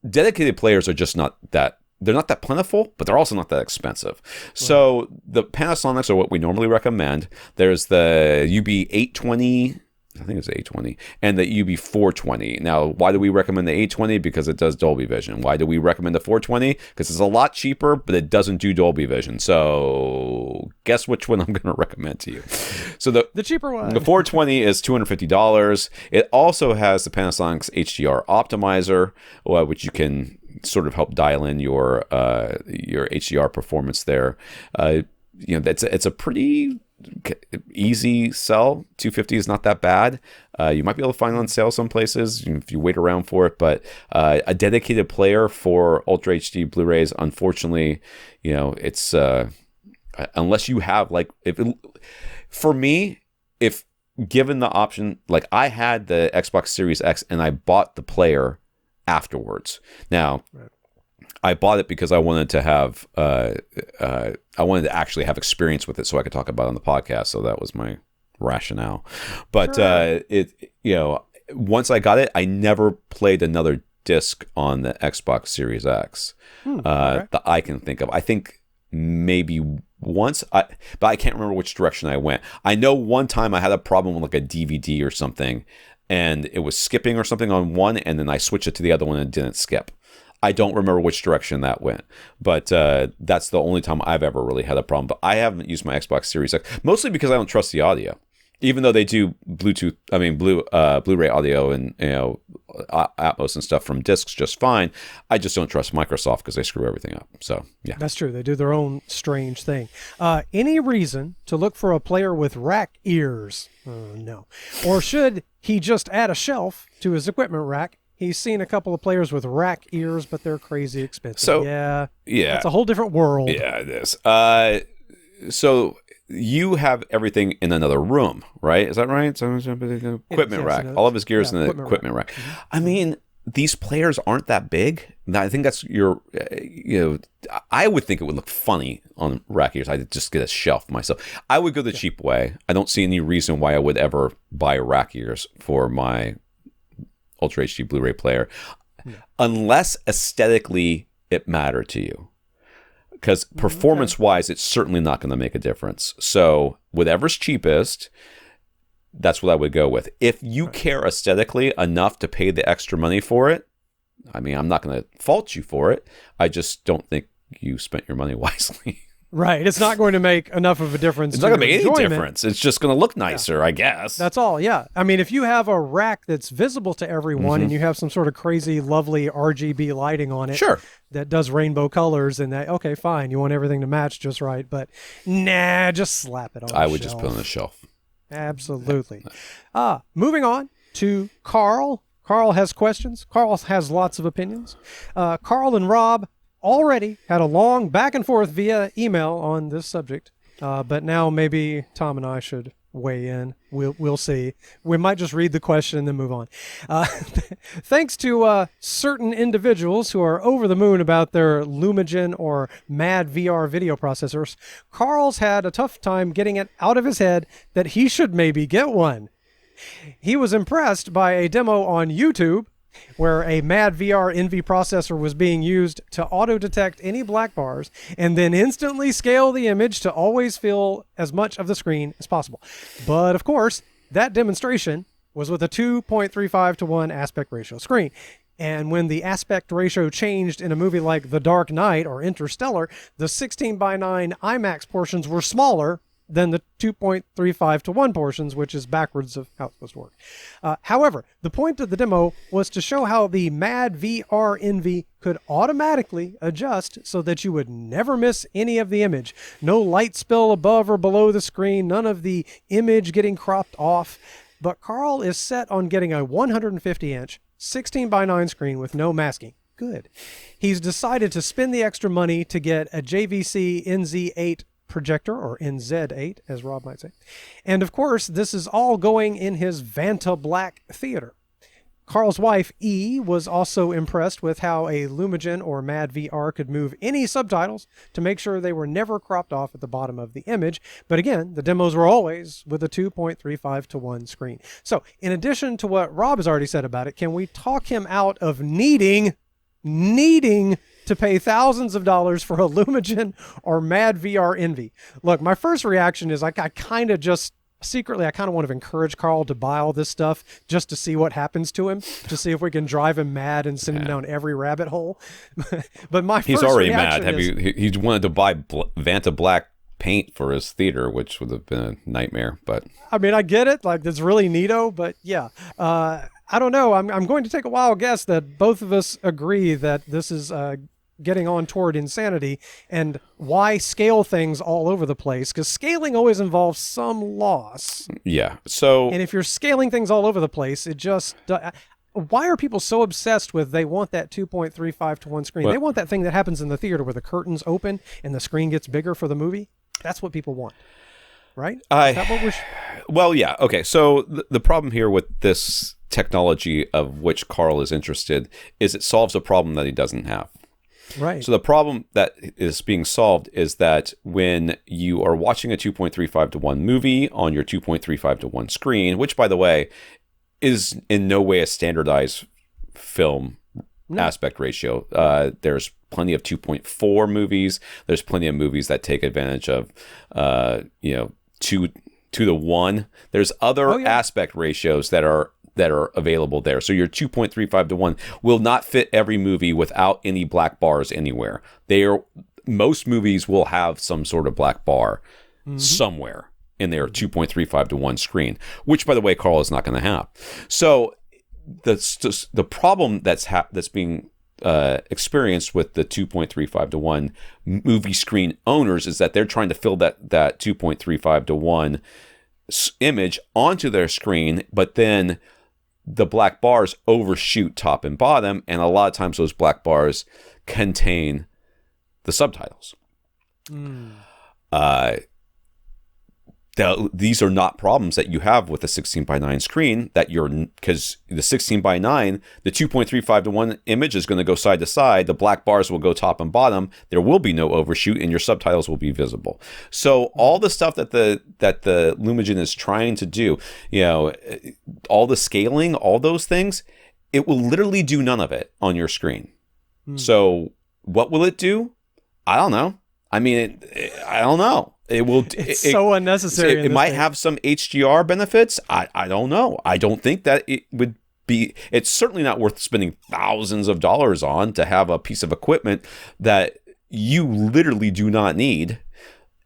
dedicated players are just not that, they're not that plentiful, but they're also not that expensive. So the Panasonics are what we normally recommend. There's the UB820, I think it's 820, and the UB420. Now, why do we recommend the 820? Because it does Dolby Vision. Why do we recommend the 420? Because it's a lot cheaper, but it doesn't do Dolby Vision. So guess which one I'm going to recommend to you. So the
cheaper one.
The 420 is $250. It also has the Panasonic's HDR optimizer, which you can sort of help dial in your HDR performance there. It's a pretty easy sell. $250 is not that bad. You might be able to find it on sale some places if you wait around for it, but a dedicated player for Ultra HD Blu-rays, unfortunately, it's unless you have for me, if given the option, like I had the Xbox Series X and I bought the player afterwards. Now, I bought it because I wanted to have, I wanted to actually have experience with it so I could talk about it on the podcast. So that was my rationale. But once I got it, I never played another disc on the Xbox Series X that I can think of. I think maybe once, but I can't remember which direction I went. I know one time I had a problem with like a DVD or something, and it was skipping or something on one, and then I switched it to the other one and it didn't skip. I don't remember which direction that went, but that's the only time I've ever really had a problem. But I haven't used my Xbox Series X, mostly because I don't trust the audio. Even though they do Blu-ray audio and Atmos and stuff from discs just fine, I just don't trust Microsoft because they screw everything up. So yeah,
that's true. They do their own strange thing. Any reason to look for a player with rack ears? No. Or should he just add a shelf to his equipment rack? He's seen a couple of players with rack ears, but they're crazy expensive. So yeah, it's a whole different world.
Yeah, it is. So you have everything in another room, right? Is that right? So equipment rack. All of his gear is in the equipment rack. Mm-hmm. I mean, these players aren't that big. I think that's I would think it would look funny on rack ears. I'd just get a shelf myself. I would go the cheap way. I don't see any reason why I would ever buy rack ears for my Ultra HD Blu-ray player, unless aesthetically it mattered to you. Because performance-wise, it's certainly not going to make a difference. So whatever's cheapest, that's what I would go with. If you care aesthetically enough to pay the extra money for it, I mean, I'm not going to fault you for it. I just don't think you spent your money wisely.
Right. It's not going to make enough of a difference.
It's not going to make any difference. It's just going to look nicer, I guess.
That's all, yeah. I mean, if you have a rack that's visible to everyone and you have some sort of crazy, lovely RGB lighting on it that does rainbow colors, and that, okay, fine. You want everything to match just right. But nah, just slap it on the shelf.
I would just put it on the shelf.
Absolutely. Moving on to Karl. Karl has questions. Karl has lots of opinions. Karl and Rob already had a long back and forth via email on this subject, but now maybe Tom and I should weigh in. We'll see. We might just read the question and then move on. Thanks to certain individuals who are over the moon about their Lumagen or Mad VR video processors, Karl's had a tough time getting it out of his head that he should maybe get one. He was impressed by a demo on YouTube where a Mad VR NV processor was being used to auto-detect any black bars and then instantly scale the image to always fill as much of the screen as possible. But of course, that demonstration was with a 2.35 to 1 aspect ratio screen. And when the aspect ratio changed in a movie like The Dark Knight or Interstellar, the 16:9 IMAX portions were smaller than the 2.35 to 1 portions, which is backwards of how it's supposed to work. However, the point of the demo was to show how the Mad VR NV could automatically adjust so that you would never miss any of the image. No light spill above or below the screen, none of the image getting cropped off. But Karl is set on getting a 150-inch 16:9 screen with no masking. Good. He's decided to spend the extra money to get a JVC NZ8 projector, or NZ8, as Rob might say. And of course, this is all going in his Vanta Black theater. Karl's wife, E, was also impressed with how a Lumagen or Mad VR could move any subtitles to make sure they were never cropped off at the bottom of the image. But again, the demos were always with a 2.35 to 1 screen. So in addition to what Rob has already said about it, can we talk him out of needing to pay thousands of dollars for a Lumagen or Mad VR Envy? Look, my first reaction is I kind of just secretly, I kind of want to encourage Karl to buy all this stuff just to see what happens to him, to see if we can drive him mad and send him down every rabbit hole. But
he's already mad. He wanted to buy Vanta Black paint for his theater, which would have been a nightmare. But
I mean, I get it. Like, that's really neato. But yeah, I don't know. I'm going to take a wild guess that both of us agree that this is getting on toward insanity. And why scale things all over the place? Because scaling always involves some loss.
Yeah. So,
and if you're scaling things all over the place, it just why are people so obsessed with they want that 2.35 to 1 screen? They want that thing that happens in the theater where the curtains open and the screen gets bigger for the movie. That's what people want, right? Is that what we're
well, yeah. Okay. So the problem here with this technology of which Karl is interested is it solves a problem that he doesn't have.
Right.
So the problem that is being solved is that when you are watching a 2.35 to 1 movie on your 2.35 to 1 screen, which, by the way, is in no way a standardized film aspect ratio. There's plenty of 2.4 movies. There's plenty of movies that take advantage of, 2 to 1. There's other aspect ratios that are available there. So your 2.35 to 1 will not fit every movie without any black bars anywhere. Most movies will have some sort of black bar somewhere in their 2.35 to 1 screen, which, by the way, Karl is not going to have. So the problem that's being experienced with the 2.35 to 1 movie screen owners is that they're trying to fill that 2.35 to 1 image onto their screen, but then the black bars overshoot top and bottom, and a lot of times those black bars contain the subtitles. These are not problems that you have with a 16:9 screen because the 16:9, the 2.35 to 1 image is going to go side to side. The black bars will go top and bottom. There will be no overshoot, and your subtitles will be visible. So all the stuff that the Lumagen is trying to do, all the scaling, all those things, it will literally do none of it on your screen. So what will it do? I don't know. I mean, I don't know. It will.
It's so unnecessary.
It might have some HDR benefits. I don't know. I don't think that it would be. It's certainly not worth spending thousands of dollars on to have a piece of equipment that you literally do not need,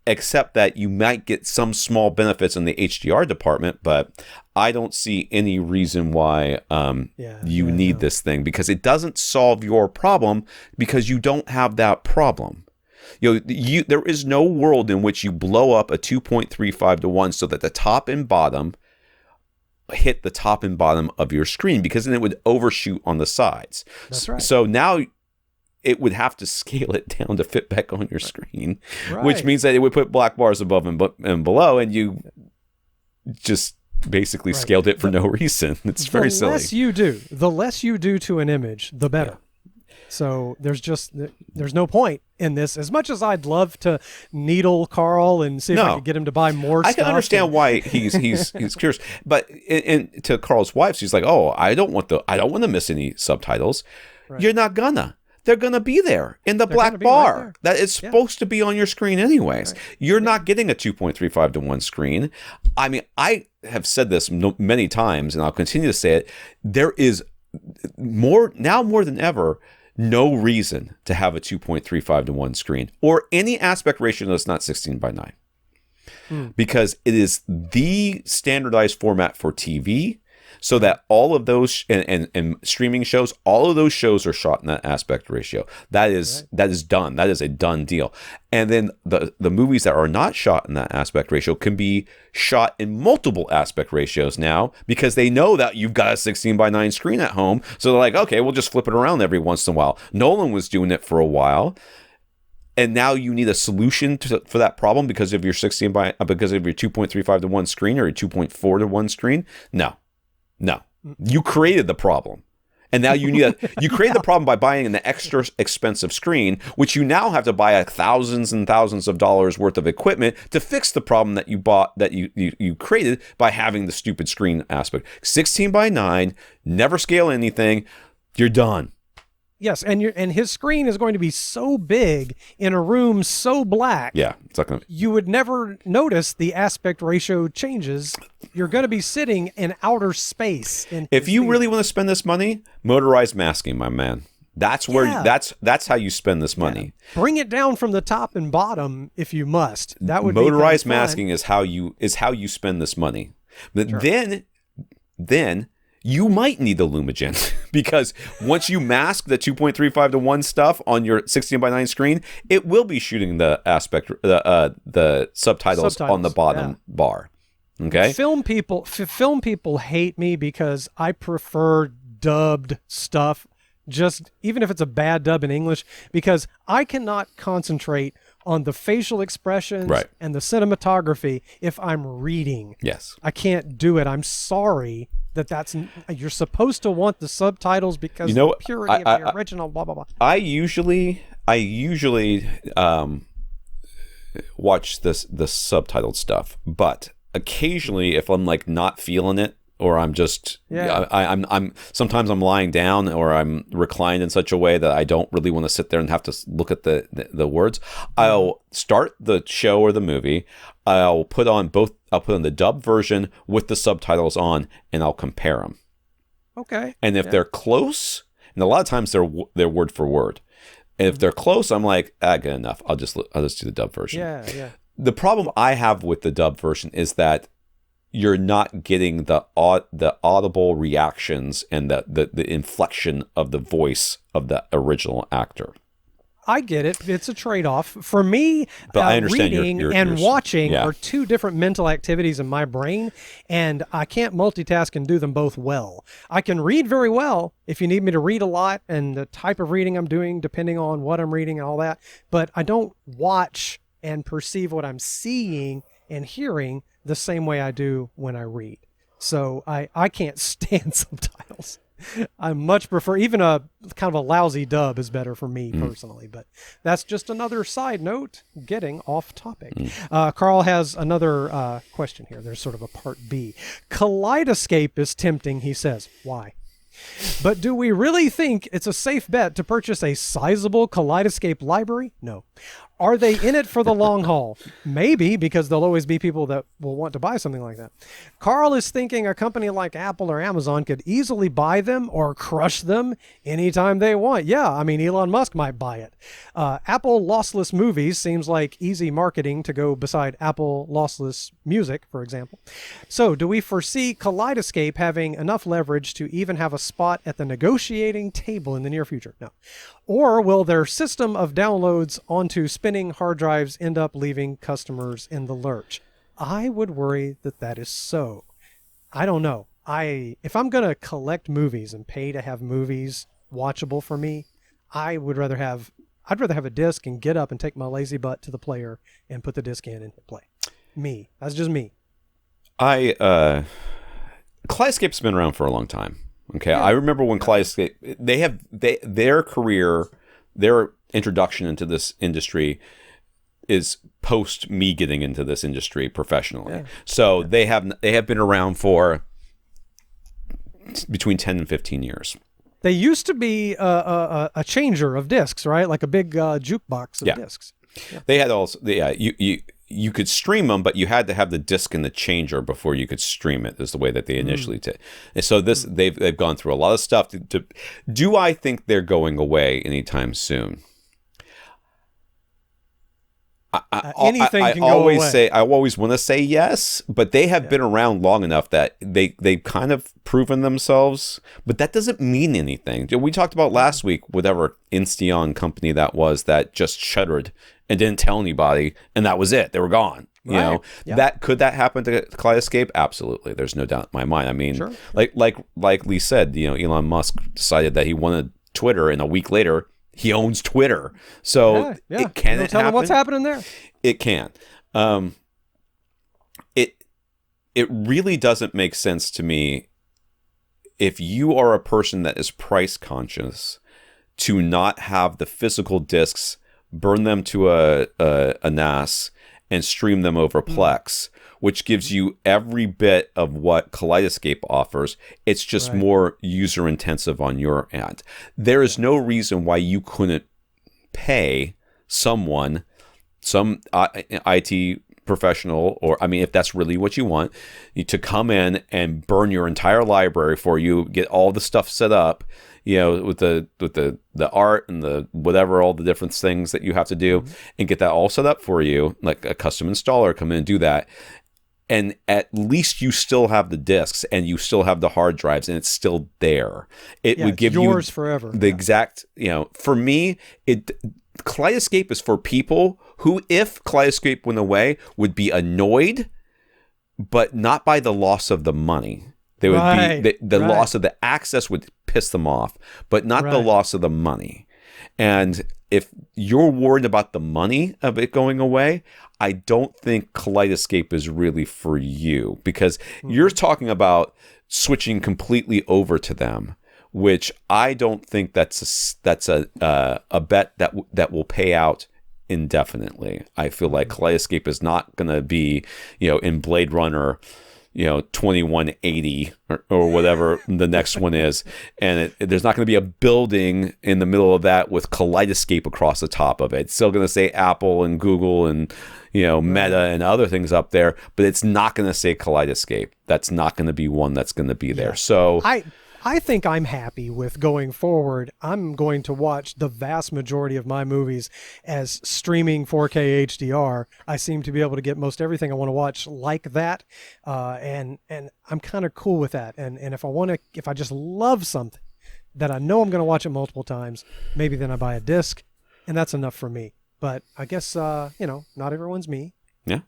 except that you might get some small benefits in the HDR department. But I don't see any reason why you need this thing, because it doesn't solve your problem, because you don't have that problem. There is no world in which you blow up a 2.35 to 1 so that the top and bottom hit the top and bottom of your screen, because then it would overshoot on the sides.
That's right.
So now it would have to scale it down to fit back on your screen, which means that it would put black bars above and below, and you just basically scaled it for no reason. It's very silly.
The less you do to an image, the better. So there's no point in this. As much as I'd love to needle Karl and see if I could get him to buy more stuff.
I can understand why he's curious. But to Karl's wife, she's like, "Oh, I don't want to miss any subtitles." Right. You're not gonna. They're gonna be there in the black bar that is supposed to be on your screen anyways. Right. You're not getting a 2.35 to 1 screen. I mean, I have said this many times, and I'll continue to say it. There is more than ever no reason to have a 2.35 to 1 screen or any aspect ratio that's not 16 by 9, because it is the standardized format for TV, so that all of those and streaming shows, all of those shows are shot in that aspect ratio. That is done. That is a done deal. And then the movies that are not shot in that aspect ratio can be shot in multiple aspect ratios now, because they know that you've got a 16 by 9 screen at home. So they're like, okay, we'll just flip it around every once in a while. Nolan was doing it for a while. And now you need a solution for that problem because of your 2.35 to 1 screen or your 2.4 to 1 screen. No, you created the problem. And now you created the problem by buying an extra expensive screen, which you now have to buy thousands and thousands of dollars worth of equipment to fix the problem that you bought, that you created by having the stupid screen aspect. 16 by 9, never scale anything. You're done.
Yes, and his screen is going to be so big in a room so black.
Yeah, it's not gonna...
You would never notice the aspect ratio changes. You're going to be sitting in outer space.
If you really want to spend this money, motorized masking, my man. That's where that's how you spend this money.
Yeah. Bring it down from the top and bottom if you must. That would
motorized
be kind of
masking is how you spend this money. But then you might need the Lumagen, because once you mask the 2.35 to 1 stuff on your 16 by 9 screen, it will be shooting the the subtitles on the bottom bar. Okay.
Film people hate me because I prefer dubbed stuff, just even if it's a bad dub in English, because I cannot concentrate on the facial expressions and the cinematography if I'm reading.
Yes.
I can't do it. I'm sorry you're supposed to want the subtitles because of the purity of the original, blah, blah, blah.
I usually watch the subtitled stuff, but occasionally if I'm like not feeling it, or I'm just I'm sometimes I'm lying down or I'm reclined in such a way that I don't really want to sit there and have to look at the words. I'll start the show or the movie. I'll put on the dub version with the subtitles on, and I'll compare them.
Okay.
And if they're close, and a lot of times they're word for word. And if they're close, I'm like, good enough. I'll just do the dub version.
Yeah.
The problem I have with the dub version is that you're not getting the audible reactions and the inflection of the voice of the original actor.
I get it. It's a trade-off. For me,
but I understand
reading and watching are two different mental activities in my brain, and I can't multitask and do them both well. I can read very well if you need me to read a lot and the type of reading I'm doing, depending on what I'm reading and all that, but I don't watch and perceive what I'm seeing and hearing the same way I do when I read. So I can't stand subtitles. I much prefer, even a kind of a lousy dub is better for me personally, but that's just another side note, getting off topic. Karl has another question here. There's sort of a part B. Kaleidoscape is tempting, he says. Why? But do we really think it's a safe bet to purchase a sizable Kaleidoscape library? No. Are they in it for the long haul? Maybe, because there'll always be people that will want to buy something like that. Karl is thinking a company like Apple or Amazon could easily buy them or crush them anytime they want. Yeah, I mean, Elon Musk might buy it. Apple lossless movies seems like easy marketing to go beside Apple lossless music, for example. So do we foresee Kaleidoscape having enough leverage to even have a spot at the negotiating table in the near future? No. Or will their system of downloads onto spinning hard drives end up leaving customers in the lurch? I would worry that that is so. I don't know. If I'm going to collect movies and pay to have movies watchable for me, I'd rather have a disc and get up and take my lazy butt to the player and put the disc in and hit play. Me. That's just me.
Kaleidoscape's been around for a long time. Okay, yeah. I remember when Kaleidoscape, their career, their introduction into this industry is post me getting into this industry professionally. Yeah. So they have been around for between 10 and 15 years.
They used to be a changer of discs, right? Like a big jukebox of discs. Yeah.
They had also, you could stream them, but you had to have the disc in the changer before you could stream it, is the way that they initially did. And so they've gone through a lot of stuff. Do I think they're going away anytime soon?
Anything can go away.
I always want to say yes, but they have been around long enough that they've kind of proven themselves, but that doesn't mean anything. We talked about last week, whatever Insteon company that was that just shuttered and didn't tell anybody, and that was it. They were gone. You know, that could that happen to Kaleidoscape? Absolutely. There's no doubt in my mind. I mean, sure. like Lee said, Elon Musk decided that he wanted Twitter, and a week later he owns Twitter. So it can
tell
happen.
Them what's happening there.
It can. It really doesn't make sense to me if you are a person that is price conscious to not have the physical discs, burn them to a NAS, and stream them over Plex, which gives you every bit of what Kaleidoscape offers. It's just more user intensive on your end. There is no reason why you couldn't pay some IT professional, or if that's really what you want, to come in and burn your entire library for you, get all the stuff set up, with the art and the whatever, all the different things that you have to do, and get that all set up for you, like a custom installer come in and do that. And at least you still have the discs and you still have the hard drives, and it's still there. It would give
yours
you
forever.
The exact, for me, Kaleidoscape is for people who, if Kaleidoscape went away, would be annoyed, but not by the loss of the money. They would be the loss of the access would piss them off, but not the loss of the money. And if you're worried about the money of it going away, I don't think Kaleidoscape is really for you, because you're talking about switching completely over to them, which I don't think that's a bet that will pay out indefinitely. I feel like Kaleidoscape is not going to be, in Blade Runner, 2180 or whatever the next one is, and there's not going to be a building in the middle of that with Kaleidoscape across the top of it. It's still going to say Apple and Google and Meta and other things up there, but it's not going to say Kaleidoscape. That's not going to be one that's going to be there. So
I think I'm happy with going forward. I'm going to watch the vast majority of my movies as streaming 4K HDR. I seem to be able to get most everything I want to watch like that, and I'm kind of cool with that. And if I just love something that I know I'm going to watch it multiple times, maybe then I buy a disc, and that's enough for me. But I guess not everyone's me.
Yeah.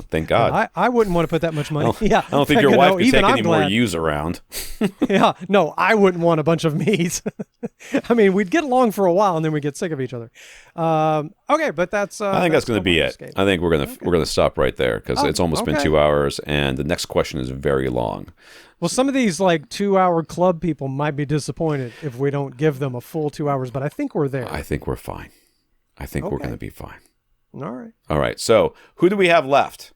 Thank God.
I wouldn't want to put that much money.
I don't think your wife could take any more yous around.
No, I wouldn't want a bunch of me's. I mean, we'd get along for a while and then we'd get sick of each other. Okay, but that's.
I think that's going to be it. I think we're gonna stop right there, because it's almost been 2 hours, and the next question is very long.
Well, some of these 2-hour club people might be disappointed if we don't give them a full 2 hours, but I think we're there.
I think we're fine. I think we're going to be fine.
All
right. So who do we have left?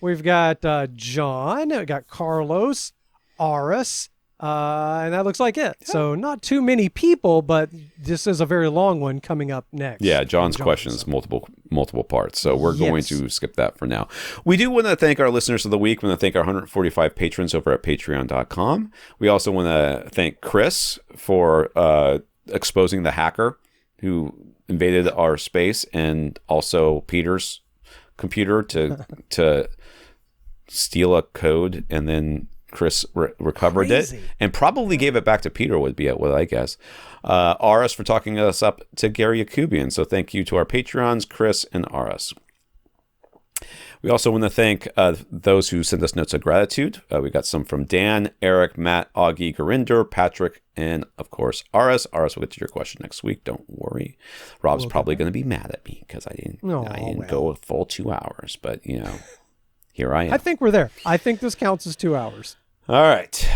We've got John. We got Carlos, Aras, And that looks like it. So not too many people, but this is a very long one coming up next.
Yeah, John's question is multiple parts. So we're going to skip that for now. We do want to thank our listeners of the week. We want to thank our 145 patrons over at patreon.com. We also want to thank Chris for exposing the hacker who invaded our space, and also Peter's computer to steal a code, and then Chris recovered it and probably gave it back to Peter, would be what I guess. Aras for talking us up to Gary Yakubian. So thank you to our Patreons, Chris and Aras. We also want to thank those who sent us notes of gratitude. We got some from Dan, Eric, Matt, Augie, Gurinder, Patrick, and of course Aras. Aras will get to your question next week. Don't worry. Rob's probably going to be mad at me because I didn't go a full 2 hours, but here I am.
I think we're there. I think this counts as 2 hours.
All right.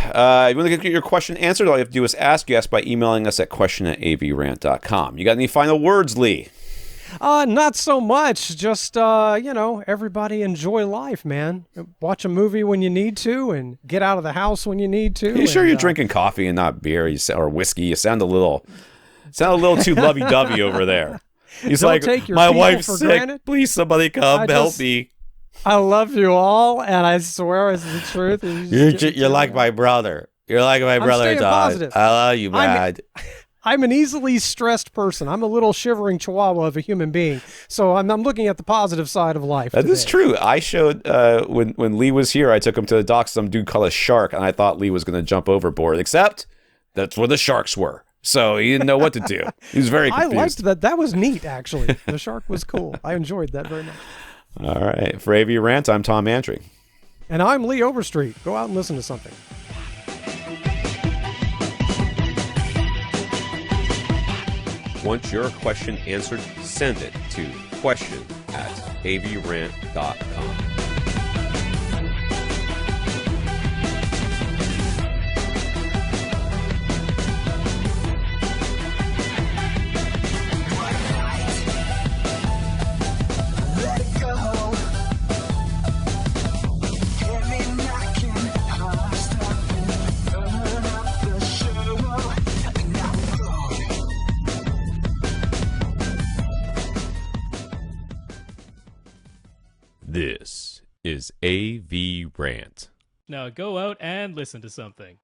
You want to get your question answered? All you have to do is ask. You ask by emailing us at question@avrant.com. You got any final words, Lee?
Not so much. Just, everybody enjoy life, man. Watch a movie when you need to and get out of the house when you need to.
You sure you're drinking coffee and not beer or whiskey? You sound a little too lovey-dovey over there. He's like, my wife's sick. Granted. Please, somebody come help me.
I love you all, and I swear it's the truth.
You're like my brother. You're like my brother, Todd. I love you, man.
I'm an easily stressed person. I'm a little shivering chihuahua of a human being. So I'm looking at the positive side of life.
That is true. I showed, when Lee was here, I took him to the dock. Some dude called a shark, and I thought Lee was going to jump overboard, except that's where the sharks were. So he didn't know what to do. He was very confused.
I liked that. That was neat, actually. The shark was cool. I enjoyed that very much.
All right. For AVRant, I'm Tom Antry.
And I'm Lee Overstreet. Go out and listen to something.
Want your question answered? Send it to question@avrant.com. This is AVRant.
Now go out and listen to something.